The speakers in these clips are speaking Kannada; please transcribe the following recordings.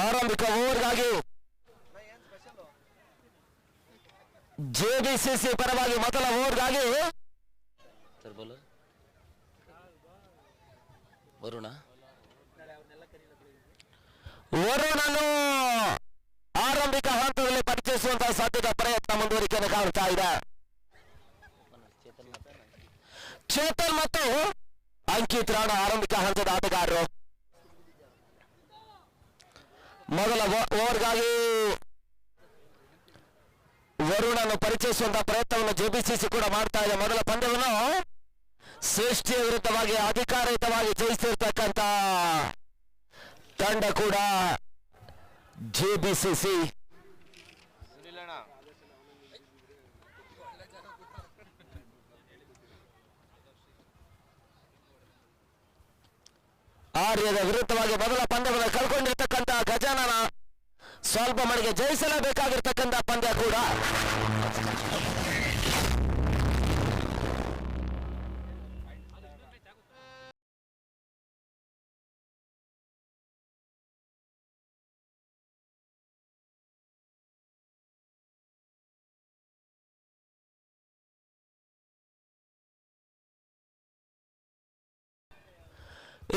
ಆರಂಭಿಕ ಓವರ್ಗಾಗಿ ಜೆಬಿಸಿಸಿ ಪರವಾಗಿ ಮೊದಲ ಓವರ್ಗಾಗಿ ವರುಣನು ಆರಂಭಿಕ ಹಂತದಲ್ಲಿ ಪರಿಚಯಿಸುವಂತಹ ಸಾಧ್ಯತೆ ಪ್ರಯತ್ನ ಮುಂದುವರಿಕೆಯನ್ನು ಕಾಣ್ತಾ ಇದೆ. ಚೇತನ್ ಮತ್ತು ಅಂಕಿತ್ ರಾಣಾ ಆರಂಭಿಕ ಹಂತದ ಆಟಗಾರರು. ಮೊದಲ ಓವರ್ಗಾಗಿ ವರುಣನ್ನು ಪರಿಚಯಿಸುವಂತಹ ಪ್ರಯತ್ನವನ್ನು ಜೆಬಿಸಿಸಿ ಕೂಡ ಮಾಡ್ತಾ ಇದೆ. ಮೊದಲ ಪಂದ್ಯವನ್ನು ಶ್ರೇಷ್ಠಿಯ ವಿರುದ್ಧವಾಗಿ ಅಧಿಕಾರಯುತವಾಗಿ ಜಯಿಸಿರ್ತಕ್ಕಂಥ ತಂಡ ಕೂಡ ಜೆಬಿಸಿಸಿ. ಆರ್ಯದ ವಿರುದ್ಧವಾಗಿ ಮೊದಲ ಪಂದ್ಯವನ್ನು ಕಳ್ಕೊಂಡಿರ್ತಕ್ಕಂಥ ಗಜಾನನ ಸ್ವಲ್ಪ ಮಟ್ಟಿಗೆ ಜಯಿಸಲೇಬೇಕಾಗಿರ್ತಕ್ಕಂಥ ಪಂದ್ಯ ಕೂಡ.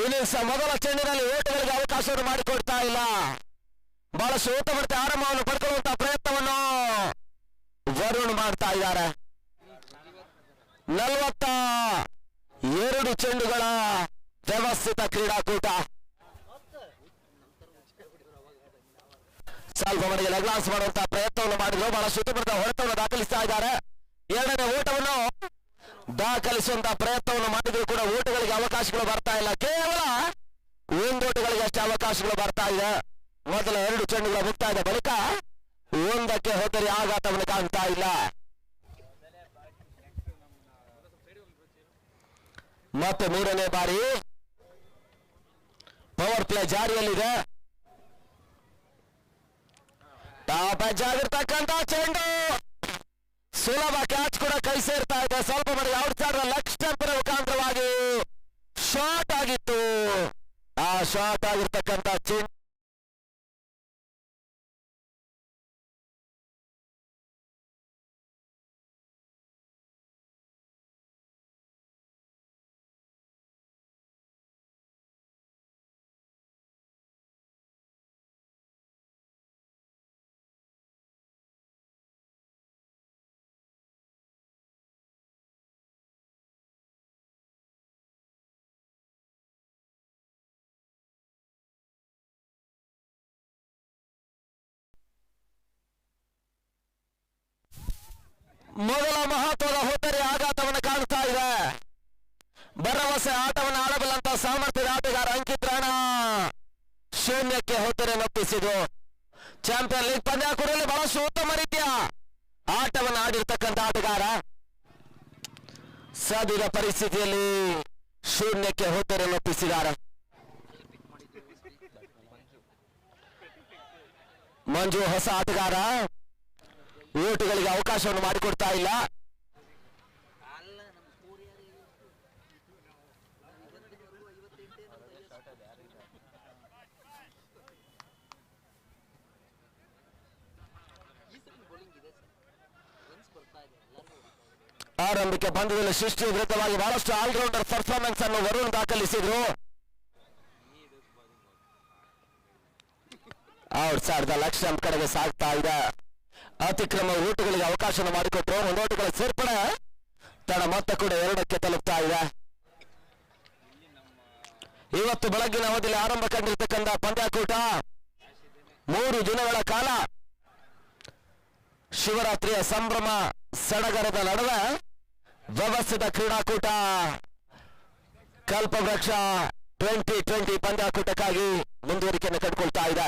ಇನ್ನಿಂಗ್ಸ್ ಮೊದಲ ಚೆಂಡಿನಲ್ಲಿ ಓಟಗಳಿಗೆ ಅವಕಾಶವನ್ನು ಮಾಡಿಕೊಡ್ತಾ ಇಲ್ಲ. ಬಹಳಷ್ಟು ಉತ್ತಮತೆ ಆರಂಭವನ್ನು ಪಡ್ಕೊಳ್ಳುವಂತಹ ಪ್ರಯತ್ನವನ್ನು ವರುಣ್ ಮಾಡ್ತಾ ಇದ್ದಾರೆ. 42 ಚೆಂಡುಗಳ ವ್ಯವಸ್ಥಿತ ಕ್ರೀಡಾಕೂಟ. ಸ್ವಲ್ಪ ಮಟ್ಟಿಗೆ ಲೆಗ್ಲಾನ್ಸ್ ಮಾಡುವಂತಹ ಪ್ರಯತ್ನವನ್ನು ಮಾಡಿದ್ರು. ಬಹಳಷ್ಟು ಉತ್ತಮತೆ ಹೊಡೆತವನ್ನು ದಾಖಲಿಸ್ತಾ ಇದ್ದಾರೆ. ಎರಡನೇ ಓಟವನ್ನು ದಾಖಲಿಸುವಂತಹ ಪ್ರಯತ್ನವನ್ನು ಮಾಡಿದ್ರು ಕೂಡ ಓಟಗಳಿಗೆ ಅವಕಾಶಗಳು ಬರ್ತಾ ಇಲ್ಲ. ಕೇವಲ ಒಂದೋಟಗಳಿಗೆ ಅಷ್ಟೇ ಅವಕಾಶಗಳು ಬರ್ತಾ ಇದೆ. ಮೊದಲ 2 ಚೆಂಡುಗಳ ಮುಕ್ತಾಯದ ಬಳಿಕ ಒಂದಕ್ಕೆ ಹೋದರೆ ಆಘಾತವನ್ನು ಕಾಣ್ತಾ ಇಲ್ಲ. ಮತ್ತೆ ಮೂರನೇ ಬಾರಿ ಪವರ್ ಪ್ಲೇ ಜಾರಿಯಲ್ಲಿದೆ. ಟಾಪ್ ಎಡ್ಜ್ ಆಗಿರ್ತಕ್ಕಂಥ ಚೆಂಡು ಸುಲಭ ಕ್ಯಾಚ್ ಕೂಡ ಕೈ ಸೇರ್ತಾ ಇದೆ. ಸ್ವಲ್ಪ ಮಟ್ಟಿಗೆ ಔಟ್ ಸೈಡ್ ಲೆಗ್ ಸ್ಟಂಪ್ ಮುಖಾಂತರವಾಗಿ ಶಾಟ್ ಆಗಿತ್ತು. ಆ ಶಾಟ್ ಆಗಿರ್ತಕ್ಕಂಥ ಚೆಂಡು ಮೊದಲ ಮಹತ್ವದ ಹೊತ್ತರಿ ಆಘಾತವನ್ನು ಕಾಣ್ತಾ ಇದೆ. ಭರವಸೆ ಆಟವನ್ನು ಆಡಬಲ್ಲಂತ ಸಾಮರ್ಥ್ಯದ ಆಟಗಾರ ಅಂಕಿತ್ ರಾಣಾ ಶೂನ್ಯಕ್ಕೆ ಹೊತ್ತರೆಯನ್ನೊಪ್ಪಿಸಿದ್ರು. ಚಾಂಪಿಯನ್ ಲೀಗ್ ಪಂದ್ಯಾಕೂಟದಲ್ಲಿ ಬಹಳಷ್ಟು ಉತ್ತಮ ರೀತಿಯ ಆಟವನ್ನು ಆಡಿರ್ತಕ್ಕಂಥ ಆಟಗಾರ ಸದ್ಯದ ಪರಿಸ್ಥಿತಿಯಲ್ಲಿ ಶೂನ್ಯಕ್ಕೆ ಹೊತ್ತರೆಯನ್ನೊಪ್ಪಿಸಿದ್ದಾರೆ. ಮಂಜು ಹೊಸ ಆಟಗಾರ, ಓಟುಗಳಿಗೆ ಅವಕಾಶವನ್ನು ಮಾಡಿಕೊಡ್ತಾ ಇಲ್ಲ. ಆರಂಭಿಕ ಪಂದ್ಯದಲ್ಲಿ ಸೃಷ್ಟಿ ವಿರುದ್ಧವಾಗಿ ಬಹಳಷ್ಟು ಆಲ್ರೌಂಡರ್ ಪರ್ಫಾರ್ಮೆನ್ಸ್ ಅನ್ನು ವರುಣ್ ದಾಖಲಿಸಿದ್ರು. Outside the leg stump ಕಡೆಗೆ ಸಾಗ್ತಾ ಇದೆ. ಅತಿಕ್ರಮ ಓಟುಗಳಿಗೆ ಅವಕಾಶವನ್ನು ಮಾಡಿಕೊಟ್ರು. ಒಂದು ಓಟುಗಳ ಸೇರ್ಪಡೆ ತಡ ಮೊತ್ತ ಕೂಡ 2ಕ್ಕೆ ತಲುಪ್ತಾ ಇದೆ. ಇವತ್ತು ಬೆಳಗ್ಗಿನ ಅವಧಿಯಲ್ಲಿ ಆರಂಭ ಕಂಡಿರ್ತಕ್ಕಂಥ ಪಂದ್ಯಾಕೂಟ 3 ದಿನಗಳ ಕಾಲ ಶಿವರಾತ್ರಿಯ ಸಂಭ್ರಮ ಸಡಗರದ ನಡುವೆ ವ್ಯವಸ್ಥಿತ ಕ್ರೀಡಾಕೂಟ ಕಲ್ಪವೃಕ್ಷ 2020 ಪಂದ್ಯಾಕೂಟಕ್ಕಾಗಿ ಮುಂದುವರಿಕೆಯನ್ನು ಕಂಡುಕೊಳ್ತಾ ಇದೆ.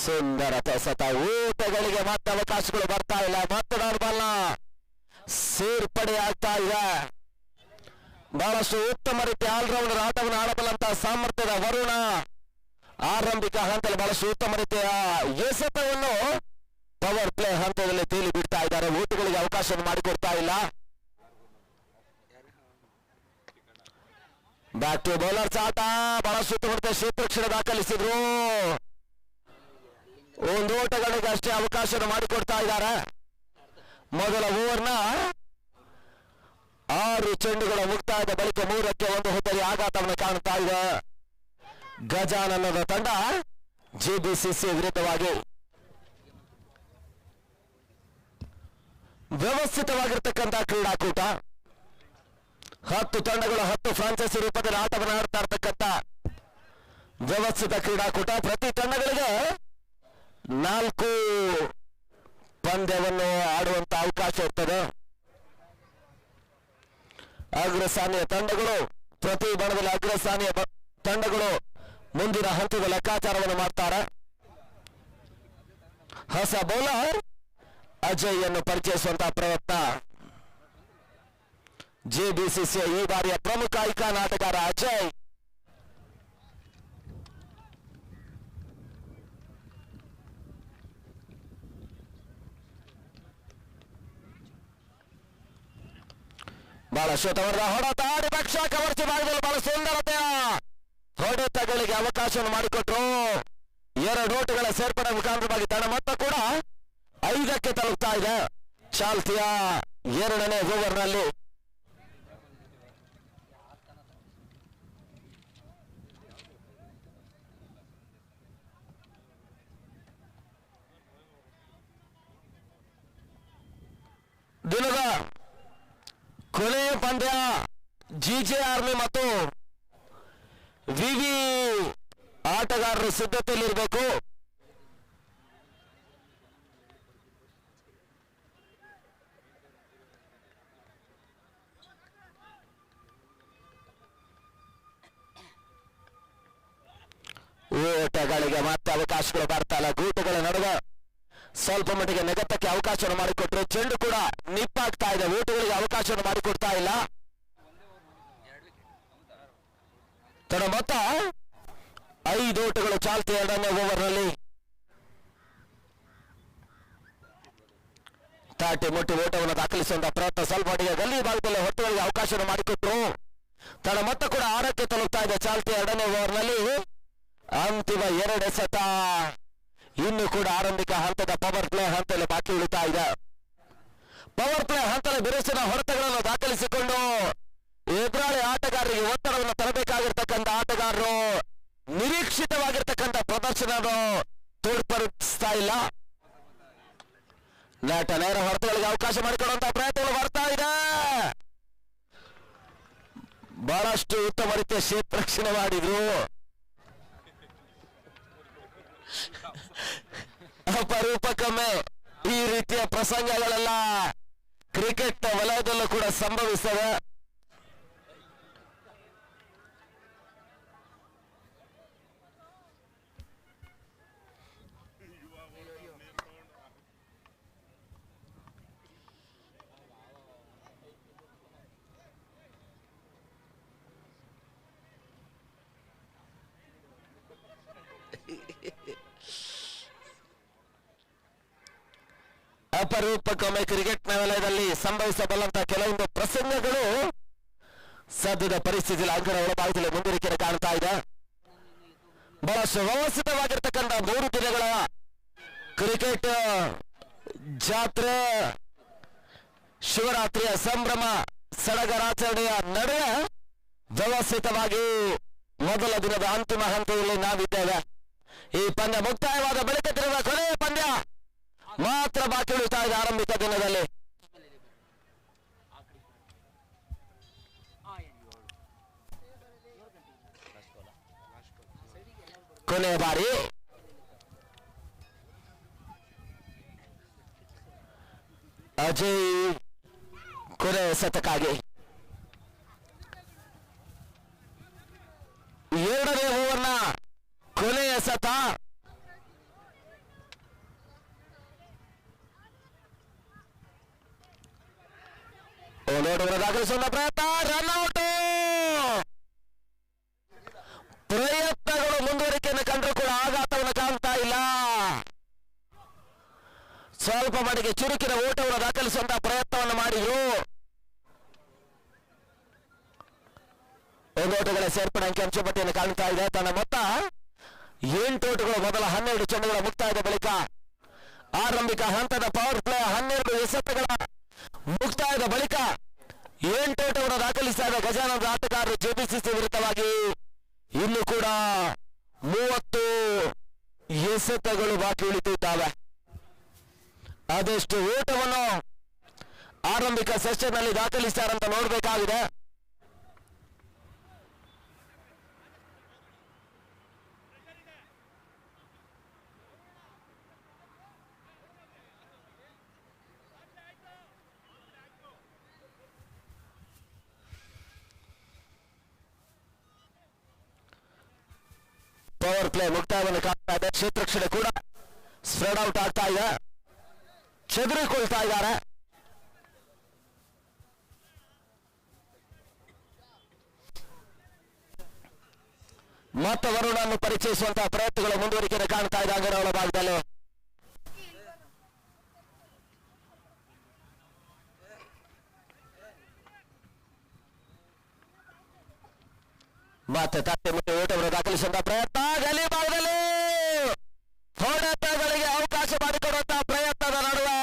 ಸುಂದರ ಸತ ಓಟಗಳಿಗೆ ಮತ್ತೆ ಅವಕಾಶಗಳು ಬರ್ತಾ ಇಲ್ಲ. ಮತ್ತೆ ಬಾಲ್ನ ಸೇರ್ಪಡೆ ಆಗ್ತಾ ಇದೆ. ಬಹಳಷ್ಟು ಉತ್ತಮ ರೀತಿಯ ಆಲ್ರೌಂಡರ್ ಆಟವನ್ನು ಆಡಬಲ್ಲಂತಹ ಸಾಮರ್ಥ್ಯದ ವರುಣ ಆರಂಭಿಕ ಹಂತದಲ್ಲಿ ಬಹಳಷ್ಟು ಉತ್ತಮ ರೀತಿಯ ಎಸೆತವನ್ನು ಪವರ್ ಪ್ಲೇ ಹಂತದಲ್ಲಿ ತೇಲಿ ಬಿಡ್ತಾ ಇದ್ದಾರೆ. ಓಟುಗಳಿಗೆ ಅವಕಾಶ ಮಾಡಿಕೊಡ್ತಾ ಇಲ್ಲ. ಬ್ಯಾಕ್ ಟು ಬೌಲರ್ಸ್ ಆಟ. ಬಹಳ ಸುತ್ತಮುತ್ತ ಕ್ಷೇತ್ರ ದಾಖಲಿಸಿದ್ರು. ಒಂದು ಓಟಗಳಿಗೆ ಅಷ್ಟೇ ಅವಕಾಶ ಮಾಡಿಕೊಡ್ತಾ ಇದ್ದಾರೆ. ಮೊದಲ ಓವರ್ನ 6 ಚೆಂಡುಗಳ ಮುಕ್ತಾಯದ ಬಳಿಕ 3ಕ್ಕೆ 1 ಹೊತ್ತಲ್ಲಿ ಆಘಾತವನ್ನು ಕಾಣುತ್ತಾ ಇದೆ ಗಜಾನನದ ತಂಡ ಜೆಬಿಸಿಸಿ ವಿರುದ್ಧವಾಗಿ. ವ್ಯವಸ್ಥಿತವಾಗಿರ್ತಕ್ಕಂಥ ಕ್ರೀಡಾಕೂಟ. 10 ತಂಡಗಳು 10 ಫ್ರಾಂಚೈಸಿ ರೂಪದಲ್ಲಿ ಆಟವನ್ನು ಆಡ್ತಾ ಇರ್ತಕ್ಕಂಥ ವ್ಯವಸ್ಥಿತ ಕ್ರೀಡಾಕೂಟ. ಪ್ರತಿ ತಂಡಗಳಿಗೆ 4 ಪಂದ್ಯವನ್ನು ಆಡುವಂತ ಅವಕಾಶ ಇರ್ತದೆ. ಅಗ್ರಸ್ಥಾನೀಯ ತಂಡಗಳು ಪ್ರತಿ ಬಣದಲ್ಲಿ ಅಗ್ರಸ್ಥಾನೀಯ ತಂಡಗಳು ಮುಂದಿನ ಹಂತದ ಲೆಕ್ಕಾಚಾರವನ್ನು ಮಾಡ್ತಾರೆ. ಹೊಸ ಬೌಲರ್ ಅಜಯ್ ಅನ್ನು ಪರಿಚಯಿಸುವಂತಹ ಪ್ರಯತ್ನ. ಜೆಬಿಸಿಸಿಯ ಈ ಬಾರಿಯ ಪ್ರಮುಖ ಐಕಾನ್ ಆಟಗಾರ ಅಜಯ್. ಬಹಳ ಶೋತವರ್ಧ ಹೊಡೆತ ಆಡಿ ಪಕ್ಷ ಕವರ್ಚಿ ಭಾಗದಲ್ಲಿ ಬಹಳ ಸುಂದರತೆಯ ಹೊಡೆತಗಳಿಗೆ ಅವಕಾಶವನ್ನು ಮಾಡಿಕೊಟ್ರು. 2 ಓಟುಗಳ ಸೇರ್ಪಡೆ ಮುಖಾಂತರವಾಗಿ ತಂಡ ಮೊತ್ತ ಕೂಡ 5ಕ್ಕೆ ತಲುಪ್ತಾ ಇದೆ. ಚಾಲ್ತಿಯ 2ನೇ ಓವರ್ನಲ್ಲಿ ದಿನದ ಕೊನೆಯ ಪಂದ್ಯ. ಜಿಜೆ ಆರ್ಮಿ ಮತ್ತು ವಿವಿ ಆಟಗಾರರು ಸಿದ್ಧತೆಯಲ್ಲಿರಬೇಕು. ಓಟಗಳಿಗೆ ಮತ್ತೆ ಅವಕಾಶಗಳು ಬರ್ತಾ ಇಲ್ಲ. ಗೂಟಗಳ ನಡುವೆ ಸ್ವಲ್ಪ ಮಟ್ಟಿಗೆ ನೆಗತ್ತಕ್ಕೆ ಅವಕಾಶವನ್ನು ಮಾಡಿಕೊಟ್ರು. ಚೆಂಡು ಕೂಡ ನಿಪ್ಪಾಗ್ತಾ ಇದೆ. ಓಟುಗಳಿಗೆ ಅವಕಾಶವನ್ನು ಮಾಡಿಕೊಡ್ತಾ ಇಲ್ಲ. ತಡ ಮೊತ್ತ 5 ಓಟುಗಳು ಚಾಲ್ತಿ 2ನೇ ಓವರ್ನಲ್ಲಿ. ತಾಟಿ ಮುಟ್ಟಿ ಓಟವನ್ನು ದಾಖಲಿಸುವಂತಹ ಪ್ರಯತ್ನ. ಸ್ವಲ್ಪ ಮಟ್ಟಿಗೆ ಗಲ್ಲಿ ಭಾಗದಲ್ಲಿ ಹೊಟ್ಟೆಗಳಿಗೆ ಅವಕಾಶವನ್ನು ಮಾಡಿಕೊಟ್ರು. ತಡ ಮೊತ್ತ ಕೂಡ 6ಕ್ಕೆ ತಲುಪ್ತಾ ಇದೆ ಚಾಲ್ತಿ 2ನೇ ಓವರ್ನಲ್ಲಿ. ಅಂತಿಮ 2 ಎಸೆತ. ಇನ್ನು ಕೂಡ ಆರಂಭಿಕ ಹಂತದ ಪವರ್ ಪ್ಲೇ ಹಂತದಲ್ಲಿ ಬಾಕಿ ಉಳಿತಾ ಇದೆ. ಪವರ್ ಪ್ಲೇ ಹಂತದ ಬಿರುಸಿನ ಹೊಡೆತಗಳನ್ನು ದಾಖಲಿಸಿಕೊಂಡು ಎದುರಾಳಿ ಆಟಗಾರರಿಗೆ ಒತ್ತಡವನ್ನು ತರಬೇಕಾಗಿರ್ತಕ್ಕಂಥ ಆಟಗಾರರು ನಿರೀಕ್ಷಿತವಾಗಿರ್ತಕ್ಕಂಥ ಪ್ರದರ್ಶನವನ್ನು ತೋರ್ಪಡಿಸ್ತಾ ಇಲ್ಲ. ನಟ ನೇರ ಹೊಡೆತಗಳಿಗೆ ಅವಕಾಶ ಮಾಡಿಕೊಡುವಂತಹ ಪ್ರಯತ್ನಗಳು ಬರ್ತಾ ಇದೆ. ಬಹಳಷ್ಟು ಉತ್ತಮ ರೀತಿಯ ಕ್ಷೇತ್ರ ರಕ್ಷಣೆ ಮಾಡಿದ್ರು. ಅಪರೂಪಕ್ಕೊಮ್ಮೆ ಈ ರೀತಿಯ ಪ್ರಸಂಗಗಳೆಲ್ಲ ಕ್ರಿಕೆಟ್ ವಲಯದಲ್ಲೂ ಕೂಡ ಸಂಭವಿಸ್ತದೆ. ಅಪರೂಪಕ್ಕೊಮ್ಮೆ ಕ್ರಿಕೆಟ್ನ ವಲಯದಲ್ಲಿ ಸಂಭವಿಸಬಲ್ಲಂತಹ ಕೆಲವೊಂದು ಪ್ರಸಂಗಗಳು ಸದ್ಯದ ಪರಿಸ್ಥಿತಿಯಲ್ಲಿ ಅಂಕಣ ಒಳಭಾಗದಲ್ಲಿ ಮುಂದುವರಿಕೆ ಕಾಣ್ತಾ ಇದೆ. ಬಹಳಷ್ಟು ವ್ಯವಸ್ಥಿತವಾಗಿರ್ತಕ್ಕಂಥ 3 ದಿನಗಳ ಕ್ರಿಕೆಟ್ ಜಾತ್ರೆ, ಶಿವರಾತ್ರಿಯ ಸಂಭ್ರಮ ಸಡಗರಾಚರಣೆಯ ನಡುವೆ ವ್ಯವಸ್ಥಿತವಾಗಿ ಮೊದಲ ದಿನದ ಅಂತಿಮ ಹಂತದಲ್ಲಿ ನಾವಿದ್ದೇವೆ. ಈ ಪಂದ್ಯ ಮುಕ್ತಾಯವಾದ ಬಳಿಕ ದಿನದ ಕೊನೆಯ ಪಂದ್ಯ ಮಾತ್ರ ಬಾಕಿ ಉಳಿತಾ ಇದೆ. ಆರಂಭಿಕ ದಿನದಲ್ಲಿ ಕೊನೆಯ ಬಾರಿ ಅಜಯ್ ಕೊನೆಯ ಶತಕ್ಕಾಗಿ 2ನೇ ಓವರ್ನ ಕೊನೆಯ ಶತ. ಓಡೋಡವನ್ನು ದಾಖಲಿಸುವ ಪ್ರಯತ್ನ. ರನ್ಔಟ್. ಪ್ರಯತ್ನಗಳು ಮುಂದುವರಿಕೆಯನ್ನು ಕಂಡರೂ ಕೂಡ ಆಘಾತವನ್ನು ಕಾಣ್ತಾ ಇಲ್ಲ. ಸ್ವಲ್ಪ ಮಟ್ಟಿಗೆ ಚುರುಕಿನ ಓಟವನ್ನು ದಾಖಲಿಸುವಂತಹ ಪ್ರಯತ್ನವನ್ನು ಮಾಡಿದ್ರು. ಒಂದು ಓಟಗಳ ಸೇರ್ಪಡೆ ಅಂಕಿಅಂಶ ಪಟ್ಟಿಯನ್ನು ಕಾಣ್ತಾ ಇದೆ. ತನ್ನ ಮೊತ್ತ 8 ಓಟಗಳು ಮೊದಲ 12 ಚೆಂಡುಗಳ ಮುಕ್ತಾಯದ ಬಳಿಕ ಆರಂಭಿಕ ಹಂತದ ಪವರ್ ಪ್ಲೇ 12 ಎಸೆತಗಳ ಮುಕ್ತಾಯದ ಬಳಿಕ 8 ಓಟವನ್ನು ದಾಖಲಿಸಿದ ಗಜಾನಂದ ಆಟಗಾರರು ಜೆಬಿಸಿಸಿ ವಿರುದ್ಧವಾಗಿ ಇನ್ನು ಕೂಡ 30 ಎಸೆತಗಳು ಬಾಕಿ ಉಳಿದಿದ್ದಾವೆ. ಅದೆಷ್ಟು ಓಟವನ್ನು ಆರಂಭಿಕ ಸೆಷನ್ ನಲ್ಲಿ ದಾಖಲಿಸಿದಾರಂತ ನೋಡಬೇಕಾಗಿದೆ. ಪವರ್ ಪ್ಲೇ ಮುಕ್ತಾಯವನ್ನು ಕಾಣ್ತಾ ಇದೆ. ಕ್ಷೇತ್ರಕ್ಷಣೆ ಕೂಡ ಸ್ಪ್ರೆಡ್ ಔಟ್ ಆಗ್ತಾ ಇದೆ, ಚದುರಿಕೊಳ್ತಾ ಇದ್ದಾರೆ. ಮತ್ತೆ ವರುಣನ್ನು ಪರಿಚಯಿಸುವಂತಹ ಪ್ರಯತ್ನಗಳು ಮುಂದುವರಿಕೆ ಕಾಣ್ತಾ ಇದೆ ಅಂಗನಗಳ ಭಾಗದಲ್ಲಿ. ಮತ್ತೆ ತಟ್ಟೆ ಮುಟ್ಟಿ ಓಟವನ್ನು ದಾಖಲಿಸುವಂತಹ ಪ್ರಯತ್ನ ಗಲಿ ಭಾಗದಲ್ಲಿ ಹೊಡೆತಗಳಿಗೆ ಅವಕಾಶ ಮಾಡಿಕೊಡುವಂತಹ ಪ್ರಯತ್ನದ ನಡುವೆ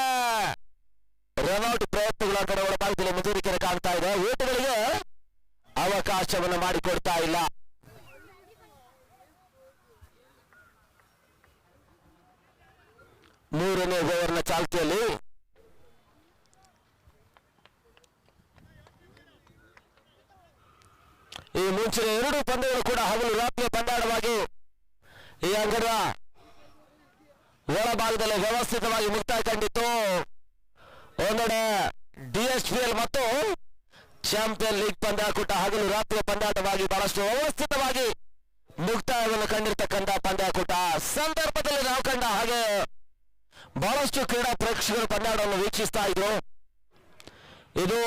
ರನ್ಔಟ್ ಪ್ರಯತ್ನಗಳ ಅಂಗನಗಳ ಭಾಗದಲ್ಲಿ ಮುಂದುವರಿಕೆ ಕಾಣ್ತಾ ಇದೆ. ಓಟಗಳಿಗೆ ಅವಕಾಶವನ್ನು ಮಾಡಿಕೊಡ್ತಾ ಇಲ್ಲ. ಮೂರನೇ ಓವರ್ನ ಚಾಲ್ತಿಯಲ್ಲಿ ಈ ಮುಂಚಿನ 2 ಪಂದ್ಯಗಳು ಕೂಡ ಹಗಲು ರಾತ್ರಿ ಪಂದ್ಯಾಟವಾಗಿ ಈ ಅಂಗದ ಒಳಭಾಗದಲ್ಲಿ ವ್ಯವಸ್ಥಿತವಾಗಿ ಮುಕ್ತಾಯ ಕಂಡಿತ್ತು. ಒಂದೆಡೆ DSPL ಮತ್ತು ಚಾಂಪಿಯನ್ ಲೀಗ್ ಪಂದ್ಯಾಕೂಟ ಹಗಲು ರಾತ್ರಿ ಪಂದ್ಯಾಟವಾಗಿ ಬಹಳಷ್ಟು ವ್ಯವಸ್ಥಿತವಾಗಿ ಮುಕ್ತಾಯವನ್ನು ಕಂಡಿರ್ತಕ್ಕಂಥ ಪಂದ್ಯಾಕೂಟ. ಸಂದರ್ಭದಲ್ಲಿ ನಾವು ಕಂಡ ಹಾಗೆ ಬಹಳಷ್ಟು ಕ್ರೀಡಾ ಪ್ರೇಕ್ಷಕರು ಪಂದ್ಯಾಟವನ್ನು ವೀಕ್ಷಿಸ್ತಾ ಇದ್ರು. ಇದು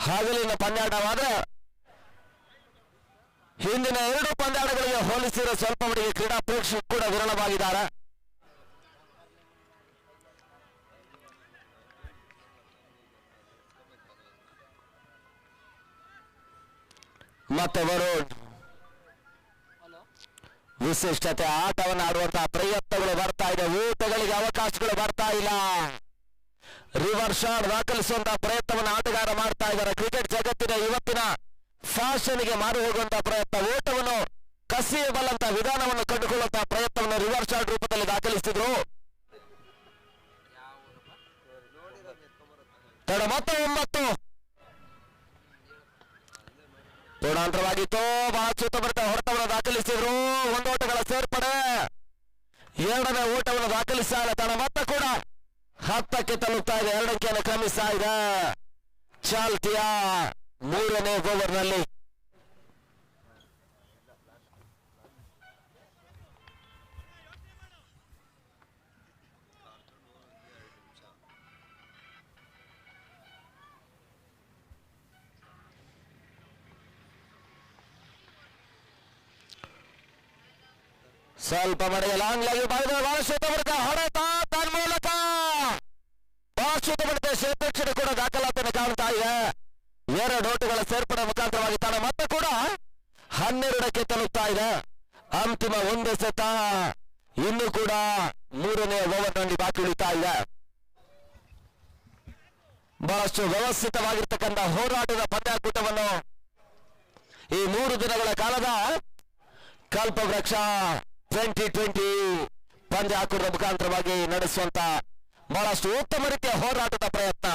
ಹಗಲಿನ ಪಂದ್ಯಾಟವಾದ ಹಿಂದಿನ 2 ಪಂದ್ಯಾಟಗಳಿಗೆ ಹೋಲಿಸಿರೋ ಸ್ವಲ್ಪ ಮಟ್ಟಿಗೆ ಕ್ರೀಡಾ ಪ್ರೇಕ್ಷಕರು ಕೂಡ ವಿರಳವಾಗಿದ್ದಾರೆ. ಮತ್ತೆ ವರುಣ್ ವಿಶಿಷ್ಟತೆ ಆಟವನ್ನು ಆಡುವಂತಹ ಪ್ರಯತ್ನಗಳು ಬರ್ತಾ ಇದೆ. ಓಟಗಳಿಗೆ ಅವಕಾಶಗಳು ಬರ್ತಾ ಇಲ್ಲ. ರಿವರ್ಸ್ ಶಾಟ್ ದಾಖಲಿಸುವಂತಹ ಪ್ರಯತ್ನವನ್ನು ಆಟಗಾರ ಮಾಡ್ತಾ ಇದ್ದಾರೆ. ಕ್ರಿಕೆಟ್ ಜಗತ್ತಿನ ಇವತ್ತಿನ ಫ್ಯಾಷನ್ಗೆ ಮಾರು ಹೋಗುವಂತಹ ಪ್ರಯತ್ನ, ಓಟವನ್ನು ಕಸಿಯಬಲ್ಲಂತಹ ವಿಧಾನವನ್ನು ಕಂಡುಕೊಳ್ಳುವಂತಹ ಪ್ರಯತ್ನವನ್ನು ರಿವರ್ಸ್ ಶಾಟ್ ರೂಪದಲ್ಲಿ ದಾಖಲಿಸಿದ್ರು. ತಡ ಮೊತ್ತ 9 ಪೂರ್ಣಾಂತರವಾಗಿತ್ತು. ಬಹಳ ಸುತ್ತಮುತ್ತ ಹೊಡೆತವನ್ನು ದಾಖಲಿಸಿದ್ರು. 1 ಓಟಗಳ ಸೇರ್ಪಡೆ, 2ನೇ ಓಟವನ್ನು ದಾಖಲಿಸಿದ ತನ್ನ ಮೊತ್ತ ಕೂಡ 10ಕ್ಕೆ ತಲುಪ್ತಾ ಇದೆ. 2 ಅಂಕಿಯನ್ನು ಕ್ರಮಿಸ್ತಾ ಇದೆ ಚಾಲ್ತಿಯ 3ನೇ ಓವರ್ನಲ್ಲಿ. ಸ್ವಲ್ಪ ಮಳೆಗೆ ಲಾಂಗ್ ಲಾಗಿ ಬಹಳಷ್ಟು ಹೊಡೆತ ತನ್ಮೂಲಕ ಬಹಳಷ್ಟು ಕ್ಷೇತ್ರಕ್ಷಣೆ ಕೂಡ ದಾಖಲಾತಿಯನ್ನು ಕಾಣ್ತಾ ಇದೆ. 2 ಓಟಗಳ ಸೇರ್ಪಡೆ ಮುಖಾಂತರವಾಗಿ ತನ್ನ ಮೊತ್ತ ಕೂಡ 12ಕ್ಕೆ ತಲುಪ್ತಾ ಇದೆ. ಅಂತಿಮ 1 ಎಸೆತ ಇನ್ನು ಕೂಡ 3ನೇ ಓವರ್ನಲ್ಲಿ ಬಾಕಿ ಉಳಿತಾ ಇದೆ. ಬಹಳಷ್ಟು ವ್ಯವಸ್ಥಿತವಾಗಿರ್ತಕ್ಕಂಥ ಹೋರಾಟದ ಪಂದ್ಯಾಕೂಟವನ್ನು ಈ 3 ದಿನಗಳ ಕಾಲದ ಕಲ್ಪವೃಕ್ಷ 2020 ಪಂದ್ಯಾಕೂಟದ ಮುಖಾಂತರವಾಗಿ ನಡೆಸುವಂತ ಬಹಳಷ್ಟು ಉತ್ತಮ ರೀತಿಯ ಹೋರಾಟದ ಪ್ರಯತ್ನ.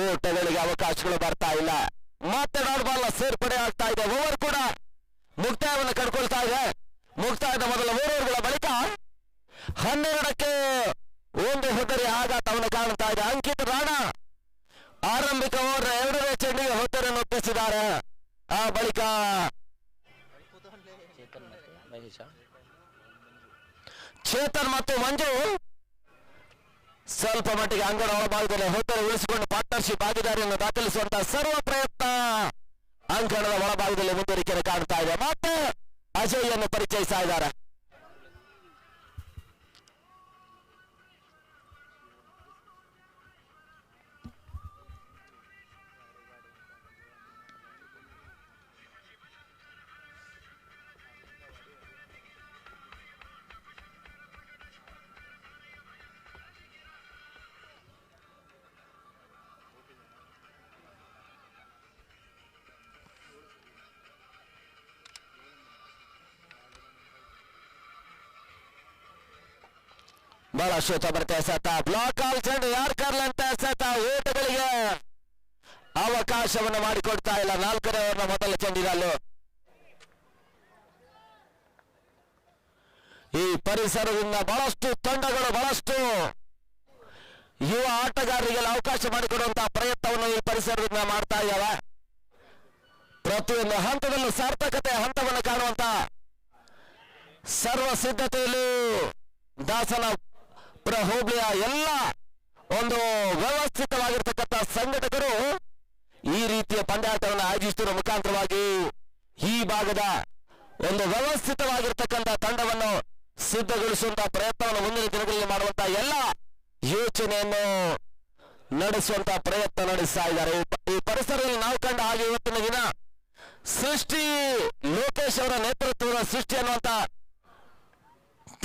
ಓಟಗಳಿಗೆ ಅವಕಾಶಗಳು ಬರ್ತಾ ಇಲ್ಲ. ಮತ್ತೆ ಡಾಟ್ ಬಾಲ್ ಸೇರ್ಪಡೆ ಆಗ್ತಾ ಇದೆ. ಓವರ್ ಕೂಡ ಮುಕ್ತಾಯವನ್ನು ಕಂಡುಕೊಳ್ತಾ ಇದೆ. ಮುಕ್ತಾಯದ ಮೊದಲ 3 ಓವರ್ಗಳ ಬಳಿಕ 12ಕ್ಕೆ 1 ಹೊತ್ತರಿ ಆಘಾತವನ್ನು ಕಾಣುತ್ತಾ ಇದೆ. ಅಂಕಿತ್ ರಾಣಾ ಆರಂಭಿಕ ಓವರ್ 2ನೇ ಚೆಂಡಿಗೆ ಹೊತ್ತರನ್ನು ಒಪ್ಪಿಸಿದ್ದಾರೆ. ಆ ಬಳಿಕ ಚೇತನ್ ಮತ್ತು ಮಂಜು ಸ್ವಲ್ಪ ಮಟ್ಟಿಗೆ ಅಂಗಡ ಒಳಭಾಗದಲ್ಲಿ ಹೊತ್ತರೆ ಉಳಿಸಿಕೊಂಡು ಪಾರ್ಟ್ನರ್ಶಿಪ್ ಭಾಗಿದಾರಿಯನ್ನು ದಾಖಲಿಸುವಂತಹ ಸರ್ವ ಪ್ರಯತ್ನ ಅಂಕಣದ ಒಳಭಾಗದಲ್ಲಿ ಮುಂದುವರಿಕೆ ಕಾಣ್ತಾ ಇದೆ. ಮತ್ತೆ ಅಜಯ್ ಅನ್ನು ಪರಿಚಯಿಸ್ತಾ ಇದ್ದಾರೆ. ಬಹಳ ಶೋತ ಎಸೆತ ಬ್ಲಾಕ್ ಆಲ್ ಚೆಂಡು ಯಾರ್ಕರ್ಲ್ ಅಂತ ಎಸೆತ ಓಟಗಳಿಗೆ ಅವಕಾಶವನ್ನು ಮಾಡಿಕೊಡ್ತಾ ಇಲ್ಲ. 4ನೇ ಓವರ್ನ ಮೊದಲ ಚೆಂಡಿನಲ್ಲೂ ಈ ಪರಿಸರದಿಂದ ಬಹಳಷ್ಟು ತಂಡಗಳು ಬಹಳಷ್ಟು ಯುವ ಆಟಗಾರರಿಗೆ ಅವಕಾಶ ಮಾಡಿಕೊಡುವಂತಹ ಪ್ರಯತ್ನವನ್ನು ಈ ಪರಿಸರದಿಂದ ಮಾಡ್ತಾ ಇದ್ದಾವೆ. ಪ್ರತಿಯೊಂದು ಹಂತದಲ್ಲೂ ಸಾರ್ಥಕತೆ ಹಂತವನ್ನು ಕಾಣುವಂತ ಸರ್ವ ಸಿದ್ಧತೆಯಲ್ಲೂ ದಾಸನಪುರ ಹೋಬಳಿಯ ಎಲ್ಲ ಒಂದು ವ್ಯವಸ್ಥಿತವಾಗಿರ್ತಕ್ಕಂಥ ಸಂಘಟಕರು ಈ ರೀತಿಯ ಪಂದ್ಯಾಟವನ್ನು ಆಯೋಜಿಸುವ ಮುಖಾಂತರವಾಗಿ ಈ ಭಾಗದ ಒಂದು ವ್ಯವಸ್ಥಿತವಾಗಿರ್ತಕ್ಕಂಥ ತಂಡವನ್ನು ಸಿದ್ಧಗೊಳಿಸುವಂತಹ ಪ್ರಯತ್ನವನ್ನು ಮುಂದಿನ ದಿನಗಳಲ್ಲಿ ಮಾಡುವಂತಹ ಎಲ್ಲ ಯೋಚನೆಯನ್ನು ನಡೆಸುವಂತಹ ಪ್ರಯತ್ನ ನಡೆಸ್ತಾ ಇದ್ದಾರೆ. ಈ ಪರಿಸರದಲ್ಲಿ ನಾವು ಕಂಡ ಹಾಗೆ ಇವತ್ತಿನ ದಿನ ಸೃಷ್ಟಿ ಲೋಕೇಶ್ ಅವರ ನೇತೃತ್ವದ ಸೃಷ್ಟಿ ಅನ್ನುವಂತ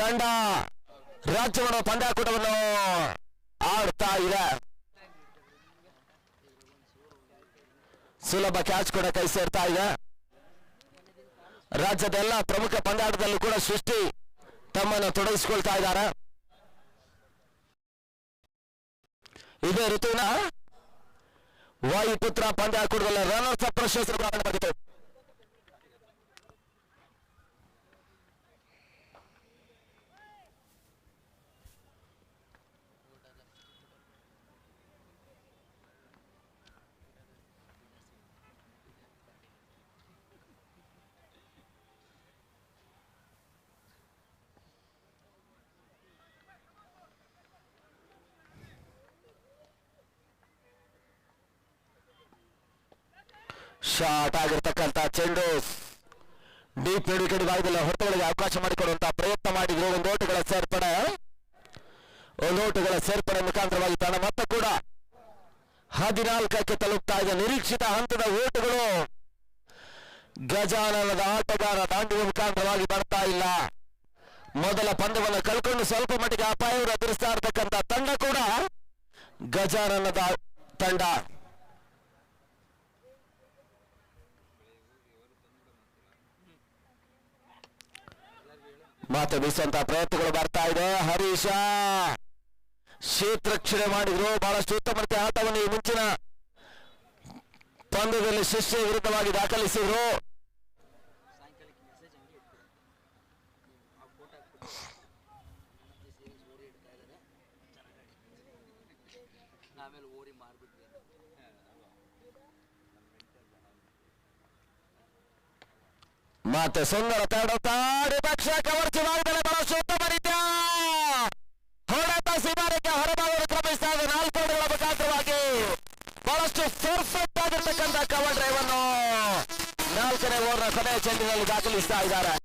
ತಂಡ ರಾಜ್ಯವನ್ನು ಪಂದ್ಯಾಕೂಟವನ್ನು ಆಡ್ತಾ ಇದೆ. ಸುಲಭ ಕ್ಯಾಚ್ ಕೂಡ ಕೈ ಸೇರ್ತಾ ಇದೆ. ರಾಜ್ಯದ ಎಲ್ಲ ಪ್ರಮುಖ ಪಂದ್ಯಾಟದಲ್ಲೂ ಕೂಡ ಸೃಷ್ಟಿ ತಮ್ಮನ್ನು ತೊಡಗಿಸಿಕೊಳ್ತಾ ಇದ್ದಾರೆ. ಇದೇ ಋತುವಿನ ವಾಯುಪುತ್ರ ಪಂದ್ಯಾಕೂಟದಲ್ಲಿ ರನ್ನರ್ಸ್ ಅಪ್ ಪ್ರಶಸ್ತಿ ಬಂದಿತು. ಶಾರ್ಟ್ ಆಗಿರ್ತಕ್ಕಂಥ ಚೆಂಡು ಡೀಪ್ ಎಡಿಕೆಡ್ ಭಾಗದಲ್ಲಿ ಹೊರತುಗಳಿಗೆ ಅವಕಾಶ ಮಾಡಿಕೊಡುವಂತಹ ಪ್ರಯತ್ನ ಮಾಡಿದ್ರು. ಒಂದು ಓಟಗಳ ಸೇರ್ಪಡೆ ಮುಖಾಂತರವಾಗಿ ತಂಡ ಮತ್ತೆ ಕೂಡ 14ಕ್ಕೆ ತಲುಪ್ತಾ ಇದೆ. ನಿರೀಕ್ಷಿತ ಹಂತದ ಓಟಗಳು ಗಜಾನನದ ಆಟಗಾರ ದಾಂಡುವ ಮುಖಾಂತರವಾಗಿ ಬರ್ತಾ ಇಲ್ಲ. ಮೊದಲ ಪಂದ್ಯವನ್ನು ಕಳ್ಕೊಂಡು ಸ್ವಲ್ಪ ಮಟ್ಟಿಗೆ ಅಪಾಯವನ್ನು ಎದುರಿಸ್ತಾ ಇರತಕ್ಕಂಥ ತಂಡ ಕೂಡ ಗಜಾನನದ ತಂಡ. ಮಾತು ಬೀಸುವಂತಹ ಪ್ರಯತ್ನಗಳು ಬರ್ತಾ ಇದೆ. ಹರೀಶ ಕ್ಷೇತ್ರಕ್ಷಣೆ ಮಾಡಿದ್ರು. ಬಹಳಷ್ಟು ಉತ್ತಮ ಆಟವನ್ನು ಈ ಮುಂಚಿನ ಪಂದ್ಯದಲ್ಲಿ ಶಿಷ್ಯ ವಿರುದ್ಧವಾಗಿ ದಾಖಲಿಸಿದ್ರು. ಮತ್ತೆ ಸುಂದರ ತಾಡಿ ಪಕ್ಷ ಕವರ್ಚಿ ಭಾಗದಲ್ಲಿ ಬಹಳಷ್ಟು ಉತ್ತಮ ರೀತಿಯ ಹೊಡೆತ ಸೀಮಾರಿಗೆ ಹೊರಭಾಗವನ್ನು ಕ್ರಮಿಸ್ತಾ ಇದೆ. 4 ಓವರ್ಗಳ ಮುಖಾಂತರವಾಗಿ ಬಹಳಷ್ಟು ಪರ್ಫೆಕ್ಟ್ ಆಗಿರ್ತಕ್ಕಂಥ ಕವರ್ ಡ್ರೈವ್ ಅನ್ನು 4ನೇ ಓವರ್ನ ಕೊನೆಯ ಚೆಂಡಿನಲ್ಲಿ ದಾಖಲಿಸ್ತಾ ಇದ್ದಾರೆ.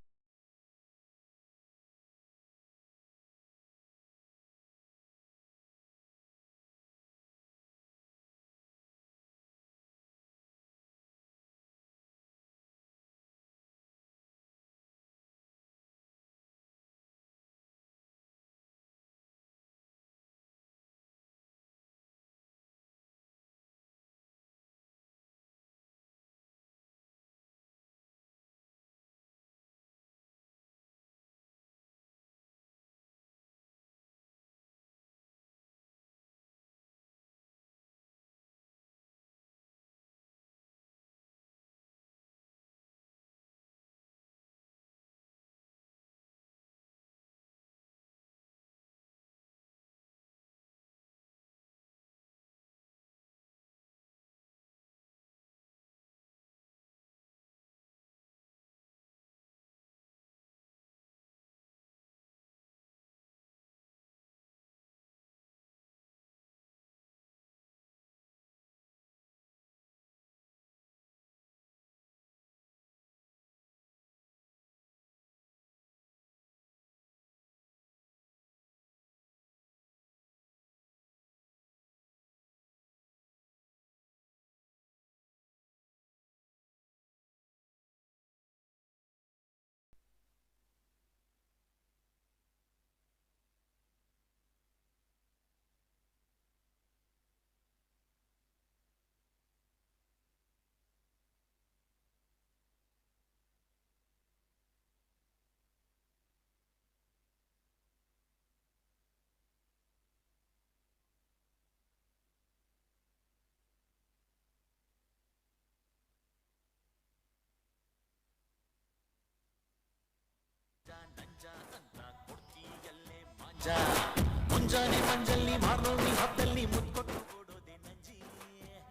ಮುಂಜಾನೆ ಮಂಜಲ್ಲಿ ಮಾರ್ನೋವಿ ಹತ್ತಲ್ಲಿ ಮುತ್ಕೊಟ್ಟು ಕೊಡೋದೆ ನಂಜಿ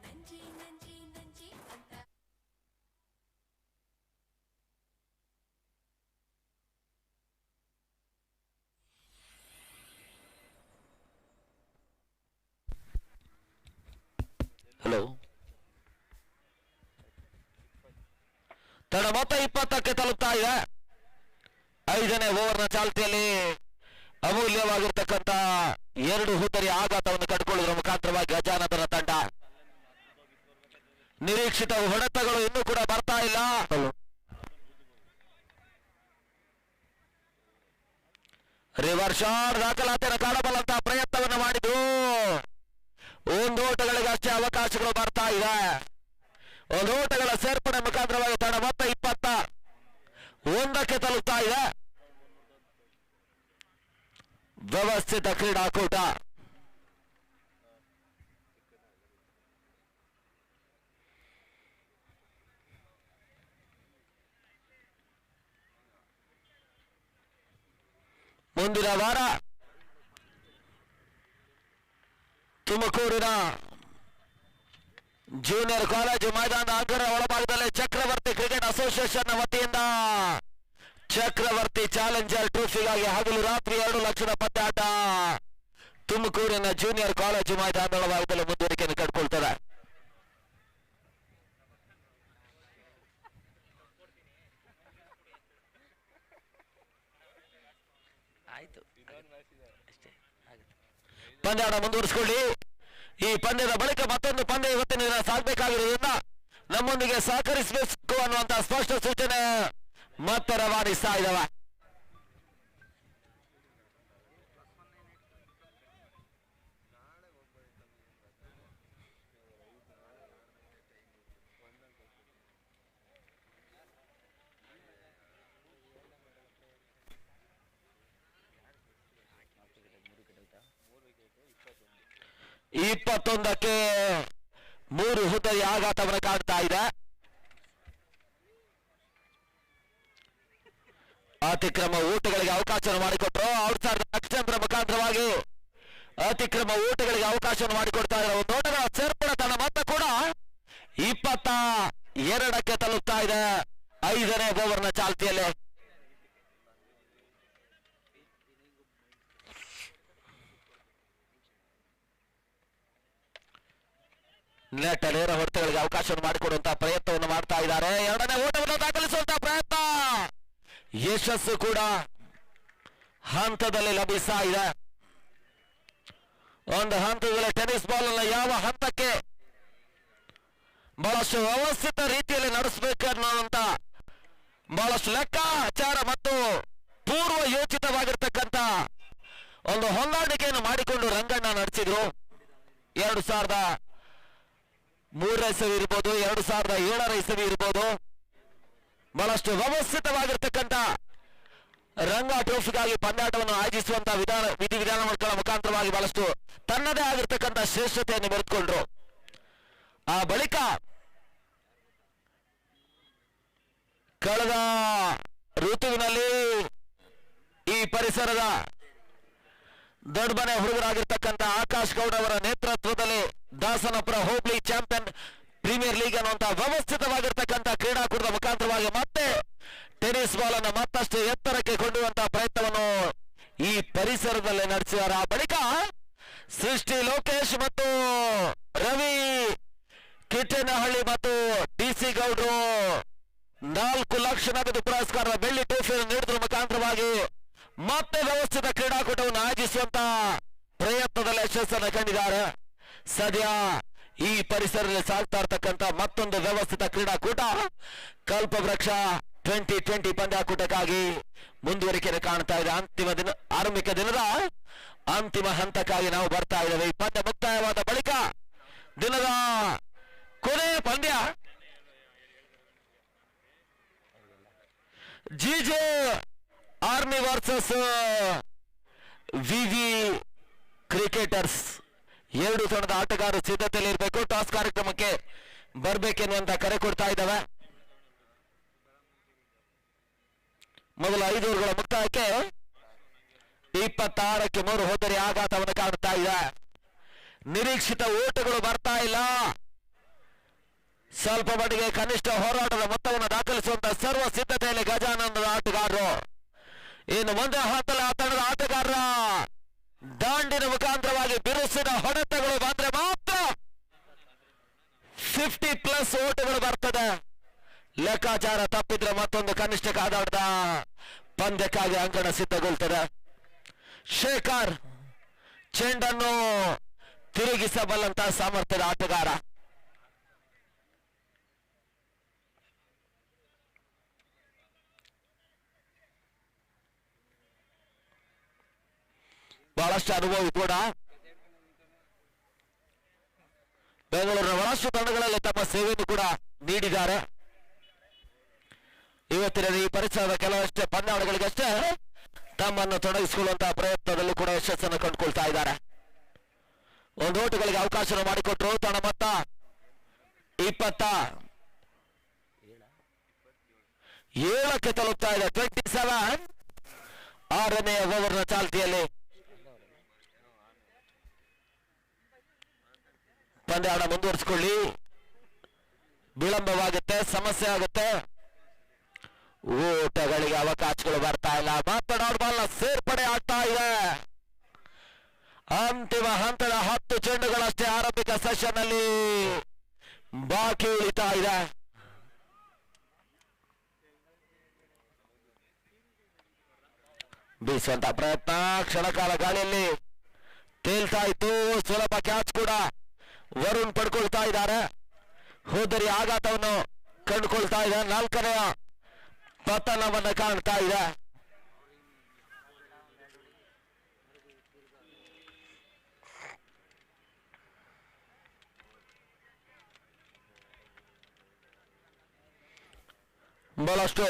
ನಂಜಿ ನಂಜಿ ನಂಜಿ ಅಂತ ಹಲೋ ತಡ ಮೊತ್ತ 20ಕ್ಕೆ ತಲುಪ್ತಾ ಇದೆ. 5ನೇ ಓವರ್ನ ಚಾಲ್ತಿಯಲ್ಲಿ ಅಮೂಲ್ಯವಾಗಿರ್ತಕ್ಕಂಥ 2 ಹುದ್ದರಿ ಆಘಾತವನ್ನು ಕಂಡುಕೊಳ್ಳುವುದರ ಮುಖಾಂತರವಾಗಿ ಅಜಾನತನ ತಂಡ ನಿರೀಕ್ಷಿತ ಹೊಡೆತಗಳು ಇನ್ನೂ ಕೂಡ ಬರ್ತಾ ಇಲ್ಲ. ರಿವರ್ಸ್ ಶಾಟ್ ದಾಖಲಾತಿಯನ್ನು ಕಾಣಬಲ್ಲಂತಹ ಪ್ರಯತ್ನವನ್ನು ಮಾಡಿದ್ರು. 1 ಓಟಗಳಿಗಷ್ಟೇ ಅವಕಾಶಗಳು ಬರ್ತಾ ಇದೆ. 1 ಓಟಗಳ ಸೇರ್ಪಡೆ ಮುಖಾಂತರವಾಗಿ ತಂಡ ಮೊತ್ತ 21ಕ್ಕೆ ತಲುಪ್ತಾ ಇದೆ. ವ್ಯವಸ್ಥಿತ ಕ್ರೀಡಾಕೂಟ ಮುಂದಿನ ವಾರ ತುಮಕೂರಿನ ಜೂನಿಯರ್ ಕಾಲೇಜು ಮೈದಾನದ ಅಂಗರ ಒಳಭಾಗದಲ್ಲಿ ಚಕ್ರವರ್ತಿ ಕ್ರಿಕೆಟ್ ಅಸೋಸಿಯೇಷನ್ ವತಿಯಿಂದ ಚಕ್ರವರ್ತಿ ಚಾಲೆಂಜರ್ ಟ್ರೋಫಿಗಾಗಿ ಹಗಲು ರಾತ್ರಿ 2 ಲಕ್ಷದ ಪಂದ್ಯಾಟ ತುಮಕೂರಿನ ಜೂನಿಯರ್ ಕಾಲೇಜು ಮೈದಾನದ ಒಳಭಾಗದಲ್ಲಿ ಮುಂದುವರಿಕೆಯನ್ನು ಕಂಡುಕೊಳ್ತಾರೆ. ಪಂದ್ಯಾಟ ಮುಂದುವರಿಸಿಕೊಳ್ಳಿ. ಈ ಪಂದ್ಯದ ಬಳಿಕ ಮತ್ತೊಂದು ಪಂದ್ಯ ಇವತ್ತಿನ ದಿನ ಸಾಗಬೇಕಾಗಿರುವುದರಿಂದ ನಮ್ಮೊಂದಿಗೆ ಸಹಕರಿಸಬೇಕು ಅನ್ನುವಂತಹ ಸ್ಪಷ್ಟ ಸೂಚನೆ ಮತ್ತೆ ರವಾನಿಸ್ತಾ ಇದ್ದಾವೆ. ಈ 21ಕ್ಕೆ 3 ಹುದ್ದೆಯ ಆಘಾತವನ್ನು ಕಾಣ್ತಾ ಇದೆ. ಅತಿಕ್ರಮ ಊಟಗಳಿಗೆ ಅವಕಾಶ ಮಾಡಿಕೊಟ್ರು. ಔಟ್ಸೈಡ್ ನಕ್ಷತ್ರ ಮುಖಾಂತರವಾಗಿ ಅತಿಕ್ರಮ ಊಟಗಳಿಗೆ ಅವಕಾಶವನ್ನು ಮಾಡಿಕೊಡ್ತಾ ಇದ್ದಾರೆ. 1 ಓಟಗಳ ಸೇರ್ಪಡೆ ತಂಡ ಮತ್ತೆ ಕೂಡ 22ಕ್ಕೆ ತಲುಪ್ತಾ ಇದೆ 5ನೇ ಓವರ್ನ ಚಾಲ್ತಿಯಲ್ಲಿ. ನೆಟ್ ನೇರ ಹೊಡೆತಗಳಿಗೆ ಅವಕಾಶವನ್ನು ಮಾಡಿಕೊಡುವಂತಹ ಪ್ರಯತ್ನವನ್ನು ಮಾಡ್ತಾ ಇದ್ದಾರೆ. 2ನೇ ಓಟವನ್ನು ದಾಖಲಿಸುವಂತಹ ಪ್ರಯತ್ನ ಯಶಸ್ಸು ಕೂಡ ಹಂತದಲ್ಲಿ ಲಭಿಸ್ತಾ ಇದೆ. ಒಂದು ಹಂತದಲ್ಲಿ ಟೆನ್ನಿಸ್ ಬಾಲ್ ಅನ್ನು ಯಾವ ಹಂತಕ್ಕೆ ಬಹಳಷ್ಟು ವ್ಯವಸ್ಥಿತ ರೀತಿಯಲ್ಲಿ ನಡೆಸಬೇಕು ಅನ್ನುವಂತ ಬಹಳಷ್ಟು ಲೆಕ್ಕಾಚಾರ ಮತ್ತು ಪೂರ್ವ ಯೋಚಿತವಾಗಿರ್ತಕ್ಕಂಥ ಒಂದು ಹೊಂದಾಣಿಕೆಯನ್ನು ಮಾಡಿಕೊಂಡು ರಂಗಣ್ಣ ನಡೆಸಿದ್ರು. 2003 ಇಸವಿ ಇರ್ಬೋದು, 2007 ಇಸವಿ ಇರ್ಬೋದು, ಬಹಳಷ್ಟು ವ್ಯವಸ್ಥಿತವಾಗಿರ್ತಕ್ಕಂಥ ರಂಗ ಟ್ರೋಫಿಗಾಗಿ ಪಂದ್ಯಾಟವನ್ನು ಆಯೋಜಿಸುವಂತಹ ವಿಧಿವಿಧಾನಗಳ ಮುಖಾಂತರವಾಗಿ ಬಹಳಷ್ಟು ತನ್ನದೇ ಆಗಿರ್ತಕ್ಕಂಥ ಶ್ರೇಷ್ಠತೆಯನ್ನು ಬೆರೆದುಕೊಂಡ್ರು. ಆ ಬಳಿಕ ಕಳೆದ ಋತುವಿನಲ್ಲಿ ಈ ಪರಿಸರದ ದೊಡ್ಡಮನೆ ಹುಡುಗರಾಗಿರ್ತಕ್ಕಂಥ ಆಕಾಶ್ ಗೌಡ್ ಅವರ ನೇತೃತ್ವದಲ್ಲಿ ದಾಸನಪುರ ಹೋಬ್ಳಿ ಚಾಂಪಿಯನ್ ಪ್ರೀಮಿಯರ್ ಲೀಗ್ ಅನ್ನುವಂತಹ ವ್ಯವಸ್ಥಿತವಾಗಿರ್ತಕ್ಕಂಥ ಕ್ರೀಡಾಕೂಟದ ಮುಖಾಂತರವಾಗಿ ಮತ್ತೆ ಟೆನ್ನಿಸ್ ಬಾಲ್ ಅನ್ನು ಮತ್ತಷ್ಟು ಎತ್ತರಕ್ಕೆ ಕೊಂಡುವಂತಹ ಪ್ರಯತ್ನವನ್ನು ಈ ಪರಿಸರದಲ್ಲಿ ನಡೆಸಿದ್ದಾರೆ. ಆ ಬಳಿಕ ಸೃಷ್ಟಿ ಲೋಕೇಶ್ ಮತ್ತು ರವಿ ಕಿಟ್ಟೇನಹಳ್ಳಿ ಮತ್ತು ಡಿಸಿ ಗೌಡ್ರು 4 ಲಕ್ಷ ನಗದು ಪುರಸ್ಕಾರದ ಬೆಳ್ಳಿ ಟ್ರೋಫಿಯನ್ನು ನೀಡುವುದರ ಮುಖಾಂತರವಾಗಿ ಮತ್ತೆ ವ್ಯವಸ್ಥಿತ ಕ್ರೀಡಾಕೂಟವನ್ನು ಆಯೋಜಿಸುವಂತಹ ಪ್ರಯತ್ನದಲ್ಲಿ ಯಶಸ್ಸನ್ನು ಕಂಡಿದ್ದಾರೆ. ಸದ್ಯ ಈ ಪರಿಸರದಲ್ಲಿ ಸಾಗ್ತಾ ಇರತಕ್ಕಂಥ ಮತ್ತೊಂದು ವ್ಯವಸ್ಥಿತ ಕ್ರೀಡಾಕೂಟ ಕಲ್ಪವೃಕ್ಷ 2020 ಪಂದ್ಯಾಕೂಟಕ್ಕಾಗಿ ಮುಂದುವರಿಕೆಯನ್ನು ಕಾಣ್ತಾ ಇದೆ. ಆರಂಭಿಕ ದಿನದ ಅಂತಿಮ ಹಂತಕ್ಕಾಗಿ ನಾವು ಬರ್ತಾ ಇದ್ದೇವೆ. ಈ ಪಂದ್ಯ ಮುಕ್ತಾಯವಾದ ಬಳಿಕ ದಿನದ ಕೊನೆಯ ಪಂದ್ಯ ಜಿಜೆ ಆರ್ಮಿ ವರ್ಸಸ್ ವಿವಿ ಕ್ರಿಕೆಟರ್ಸ್. 2 ತಂಡದ ಆಟಗಾರರು ಸಿದ್ಧತೆಯಲ್ಲಿ ಇರಬೇಕು, ಟಾಸ್ ಕಾರ್ಯಕ್ರಮಕ್ಕೆ ಬರ್ಬೇಕೆನ್ನುವಂತ ಕರೆ ಕೊಡ್ತಾ ಇದ್ದಾವೆ. ಮೊದಲ 5 ಓವರ್ಗಳ ಮುಕ್ತಾಯಕ್ಕೆ 26ಕ್ಕೆ 3 ಹೋದರೆ ಆಘಾತವನ್ನು ಕಾಣುತ್ತಾ ಇದೆ. ನಿರೀಕ್ಷಿತ ಓಟಗಳು ಬರ್ತಾ ಇಲ್ಲ. ಸ್ವಲ್ಪ ಮಟ್ಟಿಗೆ ಕನಿಷ್ಠ ಹೋರಾಟದ ಮೊತ್ತವನ್ನು ದಾಖಲಿಸುವಂತಹ ಸರ್ವ ಸಿದ್ಧತೆಯಲ್ಲಿ ಗಜಾನಂದದ ಆಟಗಾರರು. ಇನ್ನು ಮುಂದೆ ಹತ್ತಲ ತಂಡದ ಆಟಗಾರರ ದಾಂಡಿನ ಮುಖಾಂತರವಾಗಿ ಬಿರುಸಿನ ಹೊಡೆತಗಳು ಬಂದ್ರೆ ಮಾತ್ರ 50+ ಓಟಗಳು ಬರ್ತದೆ. ಲೆಕ್ಕಾಚಾರ ತಪ್ಪಿದ್ರೆ ಮತ್ತೊಂದು ಕನಿಷ್ಠ ಕಾದಾಟದ ಪಂದ್ಯಕ್ಕಾಗಿ ಅಂಕಣ ಸಿದ್ಧಗೊಳ್ತದೆ. ಶೇಖರ್ ಚೆಂಡನ್ನು ತಿರುಗಿಸಬಲ್ಲಂತಹ ಸಾಮರ್ಥ್ಯದ ಆಟಗಾರ. ಬಹಳಷ್ಟು ಅನುಭವಿ ಕೂಡ. ಬೆಂಗಳೂರಿನ ಬಹಳಷ್ಟು ತಂಡಗಳಲ್ಲಿ ತಮ್ಮ ಸೇವೆಯನ್ನು ಕೂಡ ನೀಡಿದ್ದಾರೆ. ಇವತ್ತಿನ ಈ ಪರಿಸರದ ಕೆಲವಷ್ಟೇ ಪಂದ್ಯಾವಳಿಗಳಿಗಷ್ಟೇ ತಮ್ಮನ್ನು ತೊಡಗಿಸಿಕೊಳ್ಳುವಂತಹ ಪ್ರಯತ್ನದಲ್ಲೂ ಕೂಡ ಯಶಸ್ಸನ್ನು ಕಂಡುಕೊಳ್ತಾ ಇದ್ದಾರೆ. ಒಂದು ಓಟಗಳಿಗೆ ಅವಕಾಶ ಮಾಡಿಕೊಟ್ರು. ತನ್ನ ಮೊತ್ತ 27ಕ್ಕೆ ತಲುಪ್ತಾ ಇದೆ. 27 6ನೇ ಓವರ್ನ ಚಾಲ್ತಿಯಲ್ಲಿ ಪಂದ್ಯಾಟ ಮುಂದುವರಿಸಿಕೊಳ್ಳಿ. ವಿಳಂಬವಾಗುತ್ತೆ, ಸಮಸ್ಯೆ ಆಗುತ್ತೆ, ಓಟಗಳಿಗೆ ಅವಕಾಶಗಳು ಬರ್ತಾ ಇಲ್ಲ. ಮಾತನಾಡ ಬಾಲ್ನ ಸೇರ್ಪಡೆ ಆಗ್ತಾ ಇದೆ. ಅಂತಿಮ ಹಂತದ 10 ಚೆಂಡುಗಳಷ್ಟೇ ಆರಂಭಿಕ ಸೆಷನ್ ಅಲ್ಲಿ ಬಾಕಿ ಉಳಿತಾ ಇದೆ. ಬೀಸುವಂತ ಪ್ರಯತ್ನ ಕ್ಷಣಕಾಲ ಗಾಳಿಯಲ್ಲಿ ತೇಲ್ತಾ ಇತ್ತು. ಸುಲಭ ಕ್ಯಾಚ್ ಕೂಡ ವರುಣ್ ಪಡ್ಕೊಳ್ತಾ ಇದ್ದಾರೆ. ಹೋದರಿ ಆಘಾತವನ್ನು ಕಂಡುಕೊಳ್ತಾ ಇದೆ. 4ನೇ ಪತನವನ್ನು ಕಾಣ್ತಾ ಇದೆ. ಬಹಳಷ್ಟು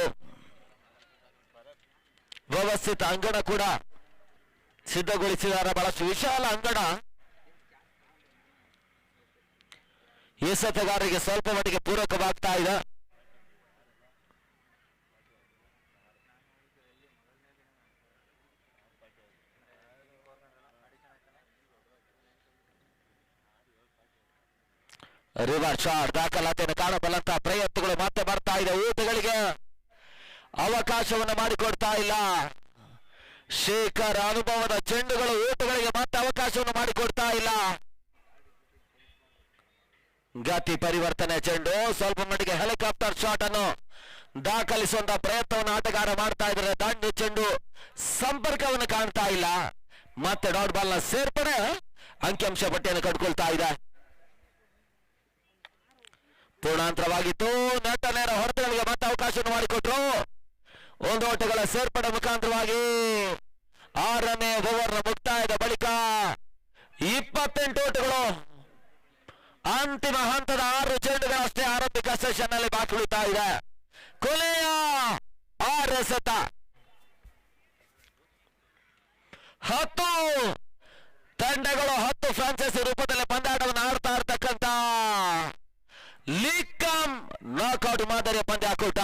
ವ್ಯವಸ್ಥಿತ ಅಂಗಣ ಕೂಡ ಸಿದ್ಧಗೊಳಿಸಿದ್ದಾರೆ. ಬಹಳಷ್ಟು ವಿಶಾಲ ಅಂಗಣ. ಎಸೆತಗಾರರಿಗೆ ಸ್ವಲ್ಪ ಮಟ್ಟಿಗೆ ಪೂರಕವಾಗ್ತಾ ಇದೆ. ರಿವರ್ಸ್ ಶಾಟ್ ದಾಖಲಾತಿಯನ್ನು ಕಾಣಬಲ್ಲಂತಹ ಪ್ರಯತ್ನಗಳು ಮತ್ತೆ ಬರ್ತಾ ಇದೆ. ಓಟಗಳಿಗೆ ಅವಕಾಶವನ್ನು ಮಾಡಿಕೊಡ್ತಾ ಇಲ್ಲ. ಶೇಖರ್ ಅನುಭವದ ಚೆಂಡುಗಳು ಓಟಗಳಿಗೆ ಮತ್ತೆ ಅವಕಾಶವನ್ನು ಮಾಡಿಕೊಡ್ತಾ ಇಲ್ಲ. ಗತಿ ಪರಿವರ್ತನೆ ಚೆಂಡು ಸ್ವಲ್ಪ ಮಟ್ಟಿಗೆ ಹೆಲಿಕಾಪ್ಟರ್ ಶಾಟ್ ಅನ್ನು ದಾಖಲಿಸುವಂತಹ ಪ್ರಯತ್ನವನ್ನು ಆಟಗಾರ ಮಾಡ್ತಾ ಇದ್ದಾರೆ. ದಾಂಡು ಚೆಂಡು ಸಂಪರ್ಕವನ್ನು ಕಾಣ್ತಾ ಇಲ್ಲ. ಮತ್ತೆ ಡಾಟ್ ಬಾಲ್ ನ ಸೇರ್ಪಡೆ ಅಂಕಿಅಂಶ ಪಟ್ಟಿಯನ್ನು ಕಂಡುಕೊಳ್ತಾ ಇದೆ. ಪೂರ್ಣಾಂತರವಾಗಿತ್ತು. ನೆಟ್ಟ ನೇರ ಹೊರತುಗಳಿಗೆ ಮತ್ತೆ ಅವಕಾಶವನ್ನು ಮಾಡಿಕೊಟ್ರು. ಒಂದು ಓಟಗಳ ಸೇರ್ಪಡೆ ಮುಖಾಂತರವಾಗಿ 6ನೇ ಓವರ್ನ ಮುಕ್ತಾಯದ ಬಳಿಕ 28 ಓಟಗಳು. ಅಂತಿಮ ಹಂತದ 6 ಚೆಂಡುಗಳಷ್ಟೇ ಆರಂಭಿಕ ಸೆಷನ್ ನಲ್ಲಿ ಬಾಕಿ ಉಳಿತಾ ಇದೆ. ಕೊನೆಯ 6 ಎಸೆತ. 10 ತಂಡಗಳು 10 ಫ್ರಾಂಚೈಸಿ ರೂಪದಲ್ಲಿ ಪಂದ್ಯಾಟವನ್ನು ಆಡ್ತಾ ಇರ್ತಕ್ಕಂಥ ಲೀಗ್ ಕಮ್ ನಾಕ್ಔಟ್ ಮಾದರಿಯ ಪಂದ್ಯಾಕೂಟ.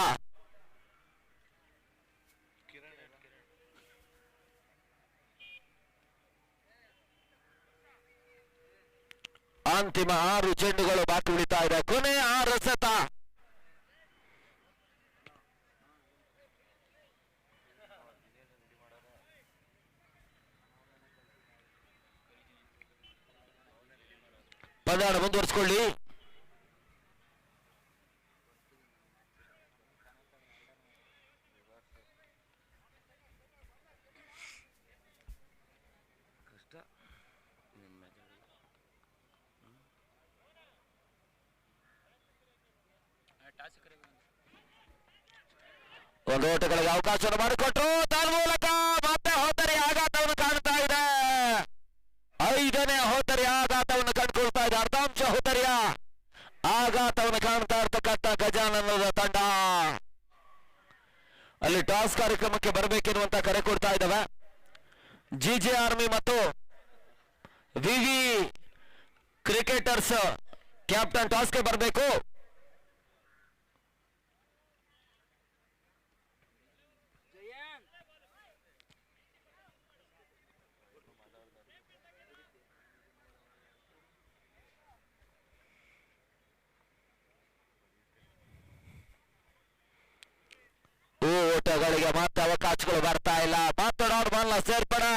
ಅಂತಿಮ 6 ಚೆಂಡುಗಳು ಬಾಕಿ ಉಳಿತಾ ಇದೆ. ಕೊನೆಯ 6 ಎಸೆತ. ಪಂದ್ಯಾಟ ಮುಂದುವರಿಸಿಕೊಳ್ಳಿ. ಒಂದು ಓಟಗಳಿಗೆ ಅವಕಾಶವನ್ನು ಮಾಡಿಕೊಟ್ರು. ತನ್ಮೂಲಕ ಮತ್ತೆ ಹೋತರಿ ಆಘಾತವನ್ನು ಕಾಣ್ತಾ ಇದೆ. 5ನೇ ಹೋತರಿ ಆಘಾತವನ್ನು ಕಂಡುಕೊಳ್ತಾ ಇದೆ. ಅರ್ಧಾಂಶ ಹೋತರಿಯ ಆಘಾತವನ್ನು ಕಾಣ್ತಾ ಇರ್ತಕ್ಕಂಥ ಗಜಾನನದ ತಂಡ ಅಲ್ಲಿ ಟಾಸ್ ಕಾರ್ಯಕ್ರಮಕ್ಕೆ ಬರಬೇಕೆನ್ನುವಂತ ಕರೆ ಕೊಡ್ತಾ ಇದ್ದಾವೆ. ಜಿಜೆ ಆರ್ಮಿ ಮತ್ತು ವಿವಿ ಕ್ರಿಕೆಟರ್ಸ್ ಕ್ಯಾಪ್ಟನ್ ಟಾಸ್ಗೆ ಬರಬೇಕು. ಓಟಗಳಿಗೆ ಮತ್ತೆ ಅವಕಾಶಗಳು ಬರ್ತಾ ಇಲ್ಲ. ಮಾತನಾಡು ಬಾಲ್ನ ಸೇರ್ಪಡೆ.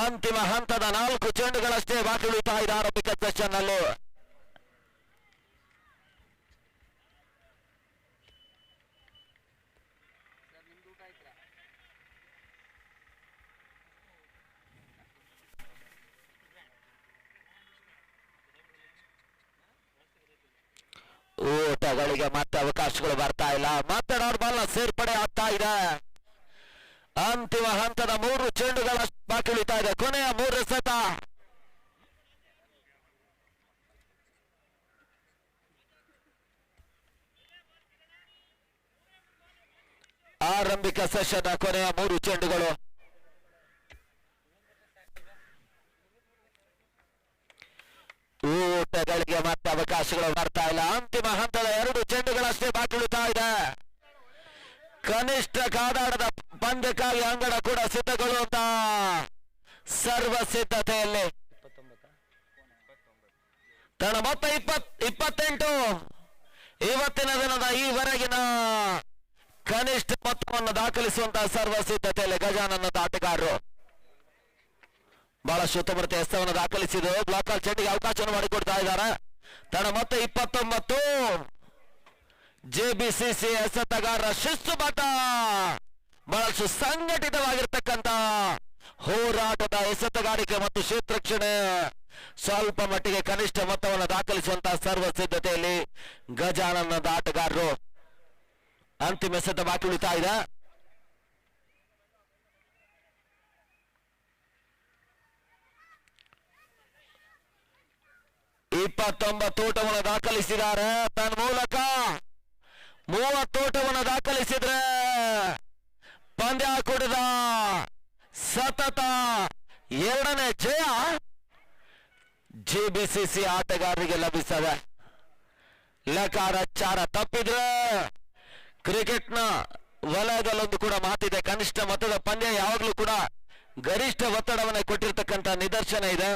ಅಂತಿಮ ಹಂತದ 4 ಚೆಂಡುಗಳಷ್ಟೇ ಬಾಕಿ ಉಳಿತಾ ಇದೆ ಆರಂಭಿಕ ಸೆಷನ್ ನಲ್ಲಿ. ಓಟಗಳಿಗೆ ಮತ್ತೆ ಅವಕಾಶಗಳು ಬರ್ತಾ ಇಲ್ಲ. ಮಾತನಾಡು ಬಾಲ್ನ ಸೇರ್ಪಡೆ ಆಗ್ತಾ ಇದೆ. ಅಂತಿಮ ಹಂತದ 3 ಚೆಂಡುಗಳ ಬಾಕಿ ಉಳಿತಾ ಇದೆ. ಕೊನೆಯ 3 ಎಸೆತ. ಆರಂಭಿಕ ಸೆಷನ್ ಕೊನೆಯ 3 ಚೆಂಡುಗಳು. ಓಟಗಳಿಗೆ ಮತ್ತೆ ಅವಕಾಶಗಳು ಬರ್ತಾ ಇಲ್ಲ. ಅಂತಿಮ ಹಂತದ 2 ಚೆಂಡುಗಳಷ್ಟೇ ಬಾಕಿ ಉಳಿತಾ ಇದೆ. ಕನಿಷ್ಠ ಕಾದಾಡದ ಪಂದ್ಯಕ್ಕಾಗಿ ಅಂಗಡ ಕೂಡ ಸಿದ್ಧಗೊಳ್ಳುವಂತ ಸರ್ವ ಸಿದ್ಧತೆಯಲ್ಲಿ ತನ್ನ ಮೊತ್ತ 28. ಇವತ್ತಿನ ದಿನದ ಈವರೆಗಿನ ಕನಿಷ್ಠ ಮೊತ್ತವನ್ನು ದಾಖಲಿಸುವಂತಹ ಸರ್ವ ಸಿದ್ಧತೆಯಲ್ಲಿ ಗಜಾನನ ಆಟಗಾರರು ಬಹಳಷ್ಟು ಉತ್ತಮ ಎಸೆತವನ್ನು ದಾಖಲಿಸಿದರು. ಬ್ಲಾಕ್ ಚೆಂಡಿಗೆ ಅವಕಾಶವನ್ನು ಮಾಡಿಕೊಡ್ತಾ ಇದ್ದಾರೆ. ತನ್ನ ಮೊತ್ತ 29. ಜೆಬಿಸಿಸಿ ಎಸೆತಗಾರರ ಶಿಸ್ತುಬದ್ಧ ಬಹಳಷ್ಟು ಸಂಘಟಿತವಾಗಿರ್ತಕ್ಕಂಥ ಹೋರಾಟದ ಎಸೆತಗಾರಿಕೆ ಮತ್ತು ಕ್ಷೇತ್ರಕ್ಷಣೆ ಸ್ವಲ್ಪ ಮಟ್ಟಿಗೆ ಕನಿಷ್ಠ ಮೊತ್ತವನ್ನು ದಾಖಲಿಸುವಂತಹ ಸರ್ವ ಸಿದ್ಧತೆಯಲ್ಲಿ ಗಜಾನನದ ಆಟಗಾರರು. ಅಂತಿಮ ಎಸೆತ ಬಾಕಿ ಉಳಿತಾ ಇದೆ. ಓಟವನ್ನು ದಾಖಲಿಸಿದ್ದಾರೆ. ತನ್ನ ಮೂಲಕ 30 ಓಟವನ್ನು ದಾಖಲಿಸಿದ್ರೆ ಪಂದ್ಯ ಕುಡಿದ ಸತತ 2ನೇ ಜಯ ಜೆಬಿಸಿಸಿ ಆಟಗಾರರಿಗೆ ಲಭಿಸದೆ. ಲೆಕ್ಕಾಚಾರ ತಪ್ಪಿದ್ರೆ ಕ್ರಿಕೆಟ್ನ ವಲಯದಲ್ಲೊಂದು ಕೂಡ ಮಾತಿದೆ, ಕನಿಷ್ಠ ಮೊತ್ತದ ಪಂದ್ಯ ಯಾವಾಗಲೂ ಕೂಡ ಗರಿಷ್ಠ ಒತ್ತಡವನ್ನು ಕೊಟ್ಟಿರ್ತಕ್ಕಂಥ ನಿದರ್ಶನ ಇದೆ.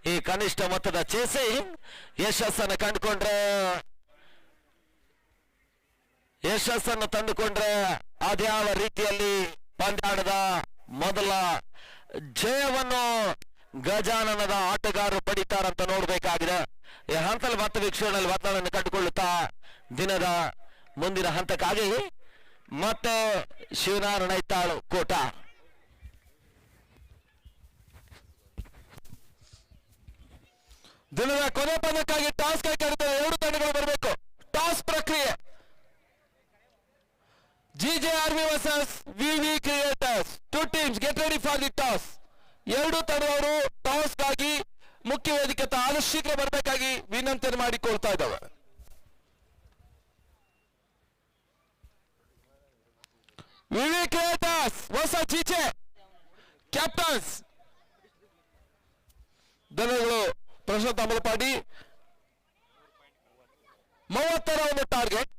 ಈ ಕನಿಷ್ಠ ಮೊತ್ತದ ಚೇಸಿ ಯಶಸ್ಸನ್ನು ತಂದುಕೊಂಡ್ರೆ ಅದ್ಯಾವ ರೀತಿಯಲ್ಲಿ ಪಂದ್ಯಾಟದ ಮೊದಲ ಜಯವನ್ನು ಗಜಾನನದ ಆಟಗಾರರು ಪಡಿತಾರಂತ ನೋಡಬೇಕಾಗಿದೆ. ಈ ಹಂತದಲ್ಲಿ ಮತ್ತೆ ವೀಕ್ಷಣೆಯಲ್ಲಿ ವಾತಾವರಣ ಕಂಡುಕೊಳ್ಳುತ್ತಾ ದಿನದ ಮುಂದಿನ ಹಂತಕ್ಕಾಗಿ ಮತ್ತೆ ಶಿವನಾರಾಯಣ ಇತ್ತಾಳು ಕೋಟ. ದಿನದ ಕೊನೆ ಪಂದ್ಯಕ್ಕಾಗಿ ಟಾಸ್ ಕೈಗೆತ್ತಿದ 2 ತಂಡಗಳು ಬರಬೇಕು. ಟಾಸ್ ಪ್ರಕ್ರಿಯೆ GJRV versus VV creators. 2 teams get ready for the toss. 2 ತಂಡವರು ಟಾಸ್ಗಾಗಿ ಮುಖ್ಯ ವೇದಿಕೆ ಆದಷ್ಟು ಶೀಘ್ರ ಬರಬೇಕಾಗಿ ವಿನಂತಿಯನ್ನು ಮಾಡಿಕೊಳ್ತಾ ಇದ್ದಾವೆ. VV creators versus GJ captains. ದಳಗಳು ಪ್ರಶಾಂತ್ ಅಮಲಪಾಡಿ 30ರ ಒಂದು ಟಾರ್ಗೆಟ್.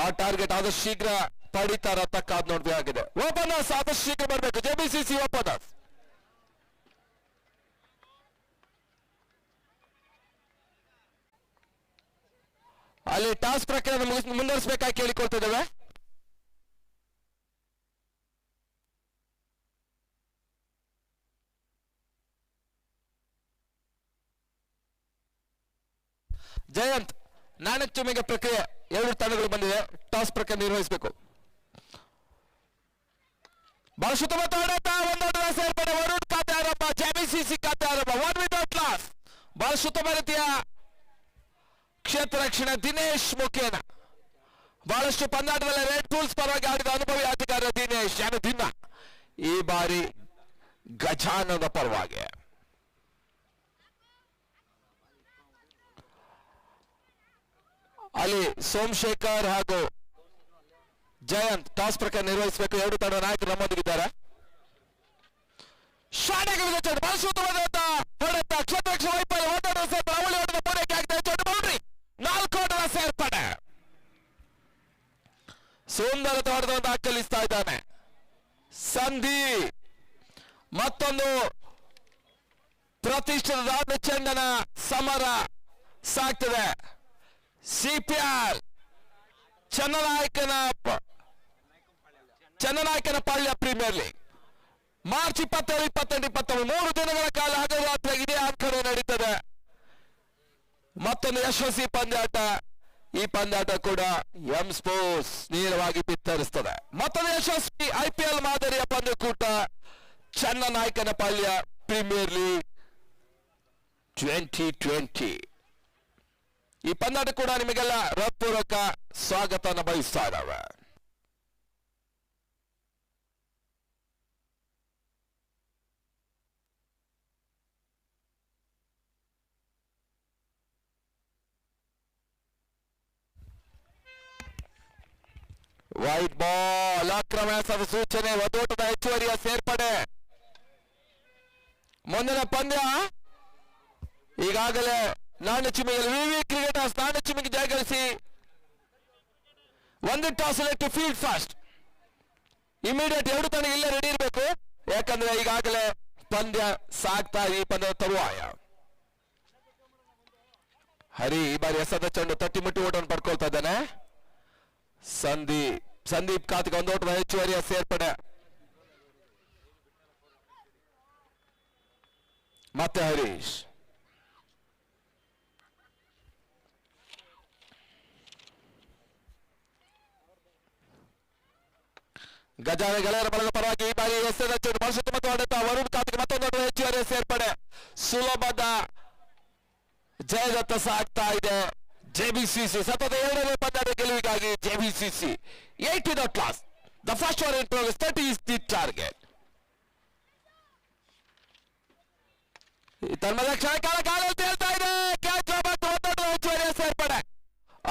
ಆ ಟಾರ್ಗೆಟ್ ಆದಷ್ಟು ಶೀಘ್ರ ಪಡಿತಾರ ತಕ್ಕಾದ್ ನೋಡಬೇಕಾಗಿದೆ. ಓಪನರ್ಸ್ ಆದಷ್ಟು ಶೀಘ್ರ ಬರಬೇಕು. ಜೆಬಿಸಿಸಿ ಓಪನರ್ಸ್. ಅಲ್ಲಿ ಟಾಸ್ ಪ್ರಕ್ರಿಯೆ ಮುಂದುವರಿಸಬೇಕಾಗಿ ಕೇಳಿಕೊಳ್ತಿದ್ದೇವೆ. ಜಯಂತ್ ನಾಣ್ಯ ಚುಮ್ಮಿಗೆ ಪ್ರಕ್ರಿಯೆ 2 ತಂಡಗಳು ಬಂದಿದೆ. ಟಾಸ್ ಪ್ರಕ್ರಿಯೆ ನಿರ್ವಹಿಸಬೇಕು. ಬಹಳ ಸುತ್ತಮುತ್ತ ಆಡಾಟ. ಒಂದೊಂದರ ಸೇರ್ಪಡೆ. ವರುಣ್ ಖಾತೆ ಆರಂಭ. ಜೆಬಿಸಿಸಿ ಖಾತೆ ಆರಂಭ. 1 ವಿತೌಟ್ ಲಾಸ್. ಬಹಳ ಸುತ್ತಮ ರೀತಿಯ ಕ್ಷೇತ್ರ ರಕ್ಷಣೆ ದಿನೇಶ್ ಮುಖೇನ. ಬಹಳಷ್ಟು ಪಂದ್ಯಾಟದಲ್ಲಿ ರೆಡ್ ಟೂಲ್ಸ್ ಪರವಾಗಿ ಆಡಿದ ಅನುಭವಿ ಆಟಗಾರ ದಿನೇಶ್ ದಿನ ಈ ಬಾರಿ ಗಜಾನನ ಪರವಾಗಿ. ಅಲ್ಲಿ ಸೋಮಶೇಖರ್ ಹಾಗೂ ಜಯಂತ್ ಟಾಸ್ ಪ್ರಕಾರ ನಿರ್ವಹಿಸಬೇಕು. 2 ತಂಡ ನಾಯಕರು ನಮ್ಮೊಂದಿಗಿದ್ದಾರೆ. ಹೊಡೆತ ಕ್ಷೇತ್ರಕ್ಷ ವೈಫಲ್ಯ. 1 ಅವಳಿ ಹೊಡೆದ ಪೂರೈಕೆ ಆಗ್ತಾ ಇದೆ. ಬೌಂಡ್ರಿ 4 ಓಟದ ಸೇರ್ಪಡೆ. ಸುಂದರತೆ ಹೊಡೆದ ದಾಖಲಿಸ್ತಾ ಇದ್ದಾನೆ ಸಂಧಿ. ಮತ್ತೊಂದು ಪ್ರತಿಷ್ಠಿತ ಚೆಂಡನ ಸಮರ ಸಾಗ್ತದೆ. CPR ಚನ್ನನಾಯಕನ ಚನ್ನನಾಯಕನಪಾಳ್ಯ ಪ್ರೀಮಿಯರ್ ಲೀಗ್ ಮಾರ್ಚ್ 27, 28, 23 3 ದಿನಗಳ ಕಾಲ ಹಗಲು ರಾತ್ರಿ ಇದೇ ಅಂಕಣೆ ನಡೀತದೆ. ಮತ್ತೊಂದು ಯಶಸ್ವಿ ಪಂದ್ಯಾಟ. ಈ ಪಂದ್ಯಾಟ ಕೂಡ ಎಂ ಸ್ಪೋರ್ಟ್ಸ್ ನೇರವಾಗಿ ಬಿತ್ತರಿಸ್ತದೆ. ಮತ್ತೊಂದು ಯಶಸ್ವಿ IPL ಮಾದರಿಯ ಪಂದ್ಯಕೂಟ ಚನ್ನನಾಯಕನಪಾಳ್ಯ ಪ್ರೀಮಿಯರ್ ಲೀಗ್ 2020. ಈ ಪಂದ್ಯಾಟ ಕೂಡ ನಿಮಗೆಲ್ಲ ಹೃತ್ಪೂರ್ವಕ ಸ್ವಾಗತನ ಬಯಸ್ತಾ ಇದ್ದಾವೆ. ವೈಟ್ ಬಾಲ್ ಅಕ್ರಮ ಎಸೆದ ಸೂಚನೆ, ಒತ್ತೋಟದ ಹೆಚ್ಚುವರಿಯ ಸೇರ್ಪಡೆ. ಮುಂದಿನ ಪಂದ್ಯ ಈಗಾಗಲೇ ನಾಣ್ಯ ಚಿಮ್ಮಿಯಲ್ಲಿ ವಿವಿ ಕ್ರಿಕೆಟರ್ಸ್ ನಾಣ್ಯ ಚಿಮ್ಮಿಗೆ ಜಯಗಳಿಸಿ ಒಂದು toss to field first. Immediate ಎರಡು ತಂಡ ಇಲ್ಲೇ ರೆಡಿ ಇರಬೇಕು, ಯಾಕಂದ್ರೆ ಈಗಾಗಲೇ ಪಂದ್ಯ ಸಾಗ್ತಾ ಈ ಪಂದ್ಯದ ತರುವಾಯ. ಹರಿ ಈ ಬಾರಿ ಎಸೆದ ಚೆಂಡು ತಟ್ಟಿ ಮುಟ್ಟಿ ಓಟವನ್ನು ಪಡ್ಕೊಳ್ತಾ ಇದ್ದಾನೆ. ಸಂದೀಪ್ ಖಾತೆಗೆ ಒಂದು ಓಟದ ಹೆಚ್ಚುವರಿಯ ಸೇರ್ಪಡೆ. ಮತ್ತೆ ಹರೀಶ್ ಗಜಾನ ಗೆಳೆಯರ ಬಳಗ ಪರವಾಗಿ ಈ ಬಾರಿ ಎಸೆದ ಚೆಂಡು ಬಳಸುತ್ತ ಹೊಡೆತ ವರುಣ್ ಖಾತೆಗೆ ಮತ್ತೊಂದು ಓಟದ ಹೆಚ್ಚುವರಿಯ ಸೇರ್ಪಡೆ. ಸುಲಭದ ಜಯದತ್ತ ಸಾಗ್ತಾ ಇದೆ. JBCC ಸತತ ಎರಡನೇ ಪಂದ್ಯದ ಗೆಲುವಿಗಾಗಿ JBCC 8 in the class. The first one in progress, 30 is the target. ತನ್ಮದ ಕ್ಷಣಕಾಲ ಕಾಲಲ್ಲಿ ತೇಲ್ತಾ ಇದೆ. ಕ್ಯಾಚ್ ಮತ್ತು ಒಂದೊಂದು ಹೆಚ್ಚುವರಿಯ ಸೇರ್ಪಡೆ.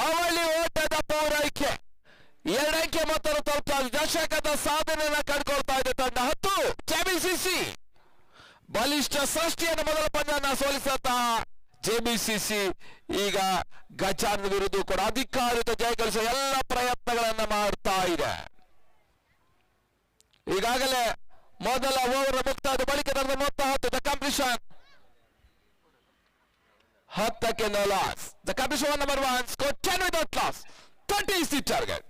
ಅವಳಿ ಓಟದ ಪೂರೈಕೆ 2 ಅಂಕೆ ಮೊತ್ತವನ್ನು ತಲುಪ್ತಾ ದಶಕದ ಸಾಧನೆಯನ್ನ ಕಂಡುಕೊಳ್ತಾ ಇದೆ ತಂಡ 10. JBCC ಬಲಿಷ್ಠ ಸೃಷ್ಟಿಯನ್ನು ಮೊದಲ ಪಂದ್ಯನ ಸೋಲಿಸುತ್ತಾ JBCC ಈಗ ಗಜಾನ್ ವಿರುದ್ಧ ಕೂಡ ಅಧಿಕಾರಿತ ಜಯಗಳಿಸುವ ಎಲ್ಲ ಪ್ರಯತ್ನಗಳನ್ನ ಮಾಡ್ತಾ ಇದೆ. ಈಗಾಗಲೇ ಮೊದಲ ಓವರ್ ಮುಕ್ತಾದ ಬಳಿಕ ನಡೆದ ಮೊತ್ತ 10. ದ ಕಂಪ್ಲೀಷನ್ 10ಕ್ಕೆ no loss. The completion number 1 score 10 without loss. 20 is the target.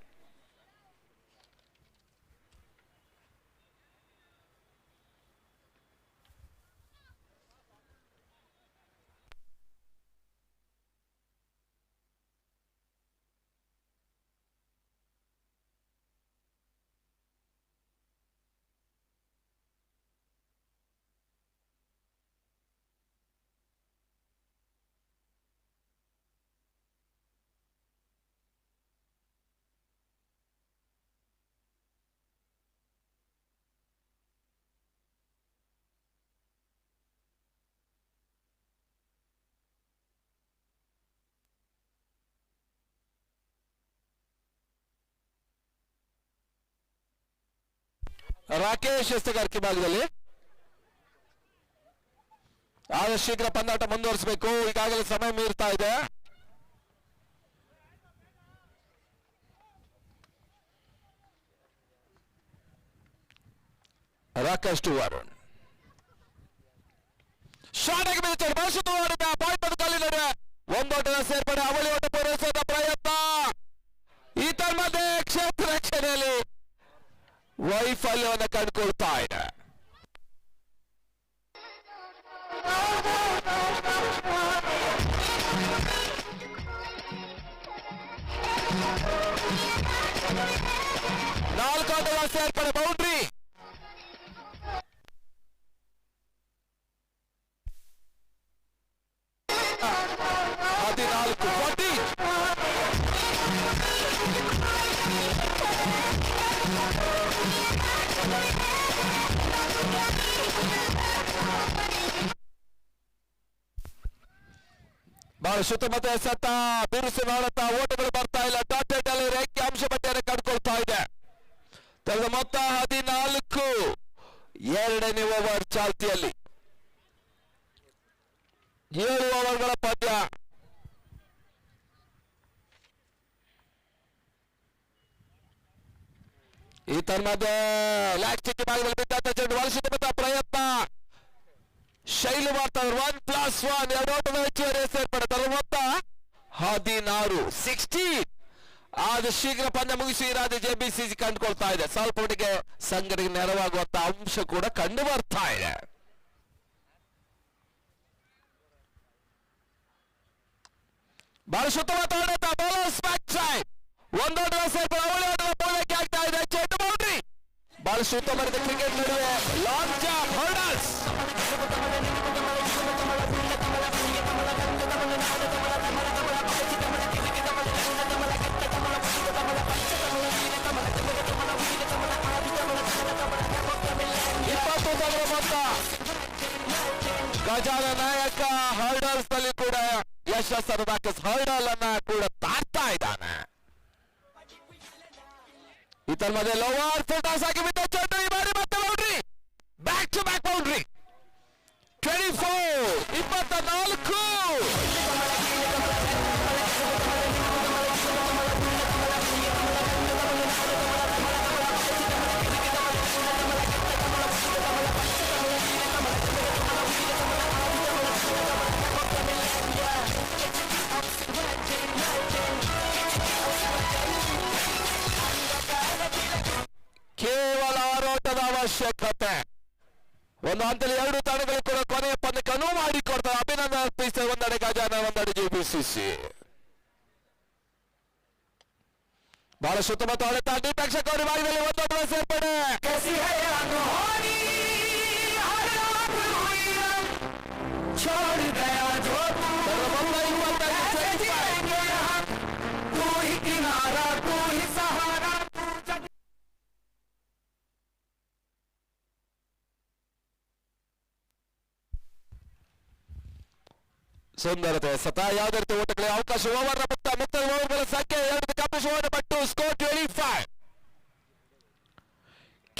Rakesh ಎಸ್ತಗಾರಿಕೆ ಭಾಗದಲ್ಲಿ ಆದಷ್ಟು ಶೀಘ್ರ ಪಂದ್ಯಾಟ ಮುಂದುವರಿಸಬೇಕು. ಈಗಾಗಲೇ ಸಮಯ ಮೀರ್ತಾ ಇದೆ. ರಾಕೇಶ್ ಟು ವರುಣ್ ಶಾಟ್ ಆಗಿ ಬೀಳ್ತಾರೆ. ಬಳಸುತ್ತ ಹೊಡೆದ ಪಾಯಿಂಟ್ ಅದು ಕಲ್ಲಿ ನಡೆ ಒಂದೋಟದ ಸೇರ್ಪಡೆ. ಅವಳಿ ಓಟ ಪೂರೈಸುವ ಪ್ರಯತ್ನ. ಈ ತನ್ಮಧ್ಯೆ ಕ್ಷೇತ್ರ ರಕ್ಷಣೆಯಲ್ಲಿ ವೈಫಲ್ಯವನ್ನು ಕಂಡುಕೊಳ್ತಾ ಇದೆ. ನಾಲ್ಕಾಟದ ಸೇರ್ಪಡೆ ಬೌಂಡ್ರಿ. ಬಹಳ ಸುತ್ತಮುತ್ತ ಎಸೆತ ಬಿರುಸು ನೋಡುತ್ತಾ ಓಟಗಳು ಬರ್ತಾ ಇಲ್ಲ. ಡಾಟೆಡ್ ಅಲ್ಲಿ ರೇಖೆ ಅಂಶ ಪಟ್ಟಿಯನ್ನು ಕಂಡುಕೊಳ್ತಾ ಇದೆ. ತನ್ನ ಮೊತ್ತ 14. ಎರಡನೇ ಓವರ್ ಚಾಲ್ತಿಯಲ್ಲಿ 7 ಓವರ್ಗಳ ಪಂದ್ಯ. ಈ ತನ್ಮಧ್ಯೆ ಲ್ಯಾಕ್ಸ್ಟಿಕ್ ಭಾಗದಲ್ಲಿ ಬಿದ್ದಂತ ಚೆಂಡು ಸುತ್ತಮುತ್ತ ಪ್ರಯತ್ನ. ಶೈಲು ಮಾಡ್ತಾರೆ 1+1 ಎರಡು ಓಟದ ಹೆಚ್ಚುವರಿ ಸೇರ್ಪಡೆ. ತನ್ನ ಮೊತ್ತ 16. ಆದ ಶೀಘ್ರ ಪಂದ್ಯ ಮುಗಿಸಿ ರಾಜ್ಯ ಜೆಬಿಸಿಸಿ ಕಂಡುಕೊಳ್ತಾ ಇದೆ. ಸ್ವಲ್ಪ ಮಟ್ಟಿಗೆ ಸಂಘಟನೆಗೆ ನೆರವಾಗುವಂತ ಅಂಶ ಕೂಡ ಕಂಡು ಬರ್ತಾ ಇದೆ. ಬಹಳ ಉತ್ತಮ ಬೌಲರ್ಸ್ ಬ್ಯಾಕ್ ಸೈಡ್ ಒಂದೊಂದು ಪೂರೈಕೆ ಆಗ್ತಾ ಇದೆ. ಚೆಂಡು ಬೌಂಡ್ರಿ ಬಹಳ ಉತ್ತಮ ಕ್ರಿಕೆಟ್ ನಡುವೆ ಲಾಂಗ್ ಜಾಂಪ್ ಹರ್ಡಲ್ಸ್. ಮೊತ್ತ ಗಜಾನ ನಾಯಕ ಹರ್ಡಲ್ಸ್ ನಲ್ಲಿ ಕೂಡ ಯಶಸ್ಸನ್ನು ದಾಖಲಿಸಿ ಹರ್ಡಲ್ ಅನ್ನ ಕೂಡ ದಾಟ್ತಾ ಇದ್ದಾನೆ. ಇತರ ಮಧ್ಯೆ ಲೋವರ್ ಫುಲ್ಟಾಸ್ ಆಗಿ ಬಿದ್ದ ಚೆಂಡು ಈ ಬಾರಿ ಮತ್ತೆ boundary, back to back boundary. 24 ಕೇವಲ ಆರೋಟದ ಅವಶ್ಯಕತೆ. ಒಂದು ಹಂತದಲ್ಲಿ ಎರಡು ತಂಡಗಳು ಕೂಡ ಕೊನೆಯ ಪಂದ್ಯಕ್ಕೆ ಅನುವು ಮಾಡಿಕೊಡ್ತಾರೆ. ಅಭಿನಂದನೆ ಅರ್ಪಿಸಿದ ಒಂದೆಡೆ ಗಜಾನ, ಒಂದೆಡೆ ಜೆಬಿಸಿಸಿ. ಬಹಳ ಸುತ್ತಮುತ್ತ ಹೊಳೆತ ಪ್ರೇಕ್ಷಕರ ಭಾಗದಲ್ಲಿ ಒಂದೊಂದು ಸೇರ್ಪಡೆ. ಸುಂದರತೆ ಸತ ಯಾವುದೇ ರೀತಿ ಓಟಗಳಿಗೆ ಅವಕಾಶ. ಓವರ್ ಮುಕ್ತ ಓವರ್ಗಳ ಸಂಖ್ಯೆ 2 ಕಂಪ್ಲೀಷನ್ ಪಟ್ಟು ಸ್ಕೋರ್ 25.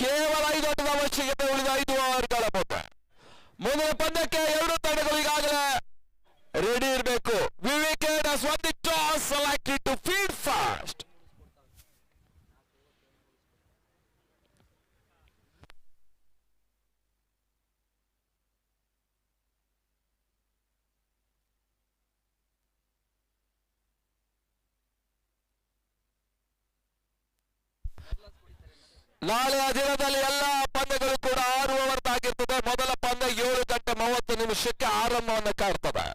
ಕೇವಲ 5 ಓಟದ ಅವಶ್ಯಕತೆ ಉಳಿದ 5 ಓವರ್ಗಳ ಮೊತ್ತ. ಮುಂದಿನ ಪಂದ್ಯಕ್ಕೆ ಎರಡು ತಂಡಗಳು ಈಗಾಗಲೇ ರೆಡಿ ಇರಬೇಕು. Wicket has won the toss, selected to field first. ನಾಳೆಯ ದಿನದಲ್ಲಿ ಎಲ್ಲ ಪಂದ್ಯಗಳು ಕೂಡ 6 ಓವರ್ ಆಗಿರ್ತದೆ. ಮೊದಲ ಪಂದ್ಯ 7:30 ಆರಂಭವನ್ನು ಕಾಡ್ತದೆ.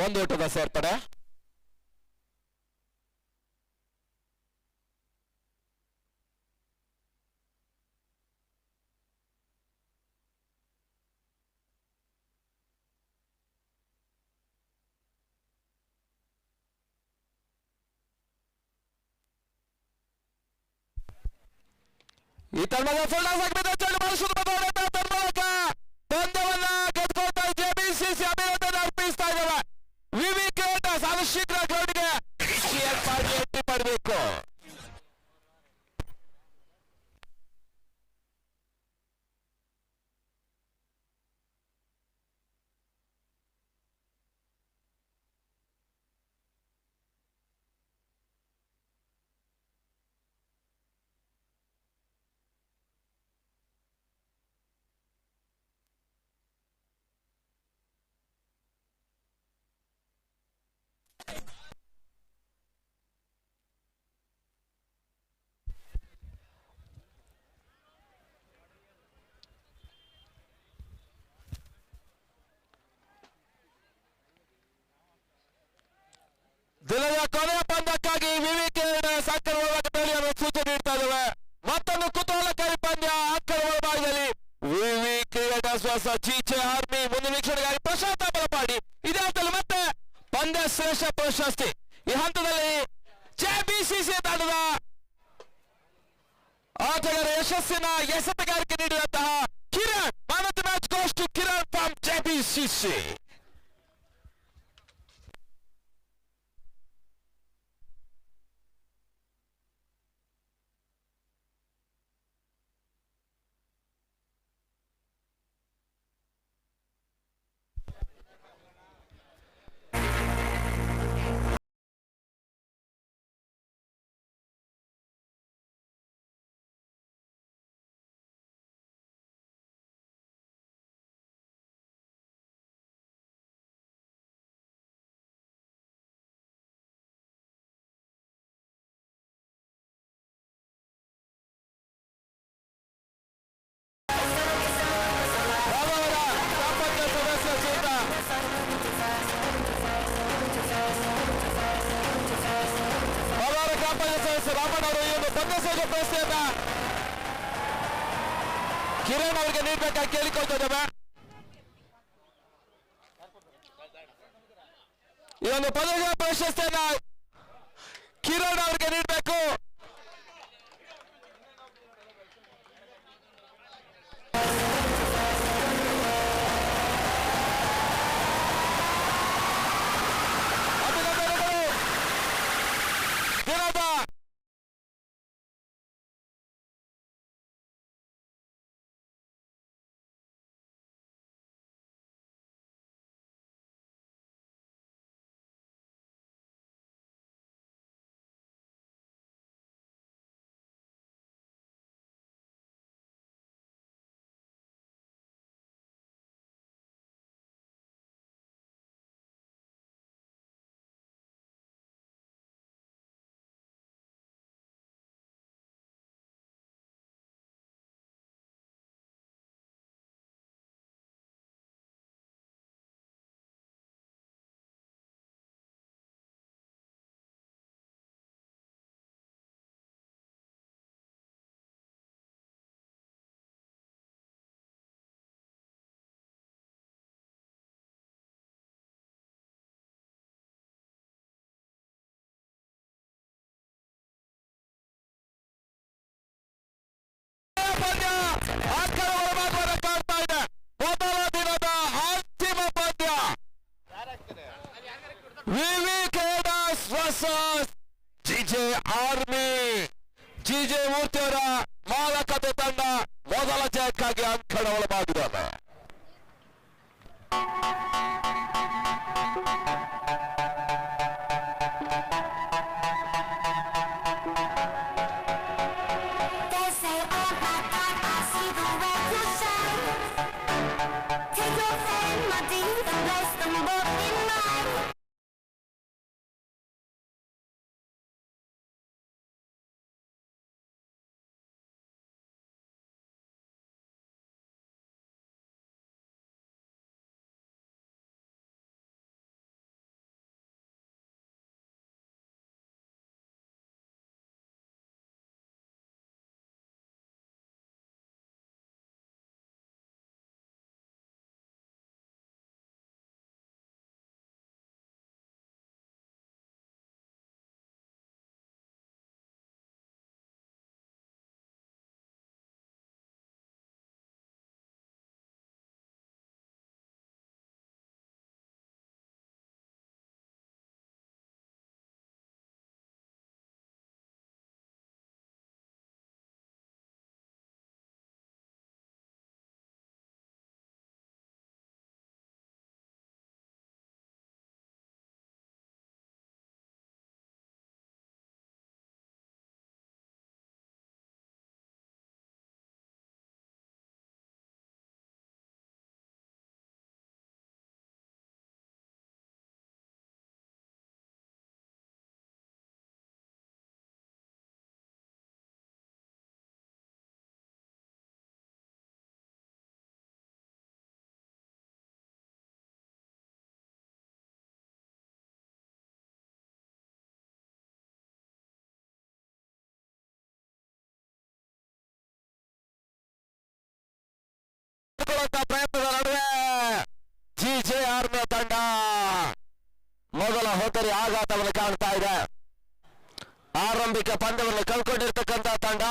ಒಂದು ಓಟದ ಸೇರ್ಪಡೆ. ಈ ತಂಡದ ಫುಲ್ಟಾಸ್ ಆಗಿದ್ದ ಚೆಂಡು ಬಳಸುವ ಮೂಲಕ ಪಂದ್ಯವನ್ನ ಗೆದ್ದುಕೊಳ್ತಾ ಜೆಬಿಸಿಸಿ ಅಭಿನಂದನೆ ಅರ್ಪಿಸ್ತಾ ಇದ್ದಾವೆ. ವಿಕೆಟ್ ಸಾಲು ಶೀಘ್ರ ಗ್ರೌಂಡ್ಗೆ ಎಂಟ್ರಿ ಮಾಡಬೇಕು. ದಿನದ ಕೊನೆಯ ಪಂದ್ಯಕ್ಕಾಗಿ ವಿವಿಕೆಟ್ ಸಂಕಲನವನ್ನು ಸೂಚನೆ ನೀಡ್ತಾ ಇದ್ದಾವೆ. ಮತ್ತೊಂದು ಕುತೂಹಲಕಾರಿ ಪಂದ್ಯ ಅಂಕಣ ಭಾಗದಲ್ಲಿ ವಿವಿಕೆಟ್ ಹೊಸ ಚೀಚೆ ಆರ್ಮಿ ಮುಂದಿನ ವೀಕ್ಷಣೆಗಾಗಿ ಪ್ರಶಾಂತ ಬಲಪಾಡಿ. ಇದೇ ಹಂತದಲ್ಲಿ ಮತ್ತೆ ಪಂದ್ಯ ಶ್ರೇಷ್ಠ ಪ್ರಶಸ್ತಿ. ಈ ಹಂತದಲ್ಲಿ ಜೆಬಿಸಿಸಿ ತಂಡದ ಆಟಗಾರ ಯಶಸ್ಸಿನ ಎಸೆತಗಾರಿಕೆ ನೀಡಿದಂತಹ Kiran, man of the match goes to Kiran from JBCC. Ramanna ಅವರು ಈ ಒಂದು ಪಂದ್ಯ ಸೋಜ ಪ್ರಶಸ್ತಿಯನ್ನ ಕಿರಣ್ ಅವರಿಗೆ ನೀಡಬೇಕಾಗಿ ಕೇಳಿಕೊಳ್ತಾ ಇದ್ದೇವೆ. ಈ ಒಂದು ಪದವಿಯ ಪ್ರಶಸ್ತಿಯನ್ನ ಕಿರಣ್ ಅವರಿಗೆ ನೀಡಬೇಕು. ಅಭಿನಂದನೆಗಳು. ದಿನದ ಪಂದ್ಯ ಆಕರವಾದ ಕಾಣ್ತಾ ಇದೆ. ಮೊದಲ ದಿನದ ಅಂತಿಮ ಪಂದ್ಯ ವಿವಿ ಕೇಡಸ್ ವರ್ಸಸ್ ಜಿಜೆ ಆರ್ಮಿ. ಜಿಜೆ ಮೂರ್ತಿಯವರ ಮಾಲಕತೆ ತಂಡ ಮೊದಲ ಜಯಕ್ಕಾಗಿ ಅಂಕಣವೊಳಗಾಗಿದ್ದಾರೆ. They say, oh my God, I see the way you shine. Take your hand, my dear, and place them both in mine. ಪ್ರಯತ್ನದ ನಡುವೆ ಜಿಜೆ ಆರ್ಮಿ ತಂಡ ಮೊದಲ ಹೋತರಿ ಆಘಾತವನ್ನು ಕಾಣ್ತಾ ಇದೆ. ಆರಂಭಿಕ ಪಂದ್ಯವನ್ನು ಕಳ್ಕೊಂಡಿರ್ತಕ್ಕಂಥ ತಂಡ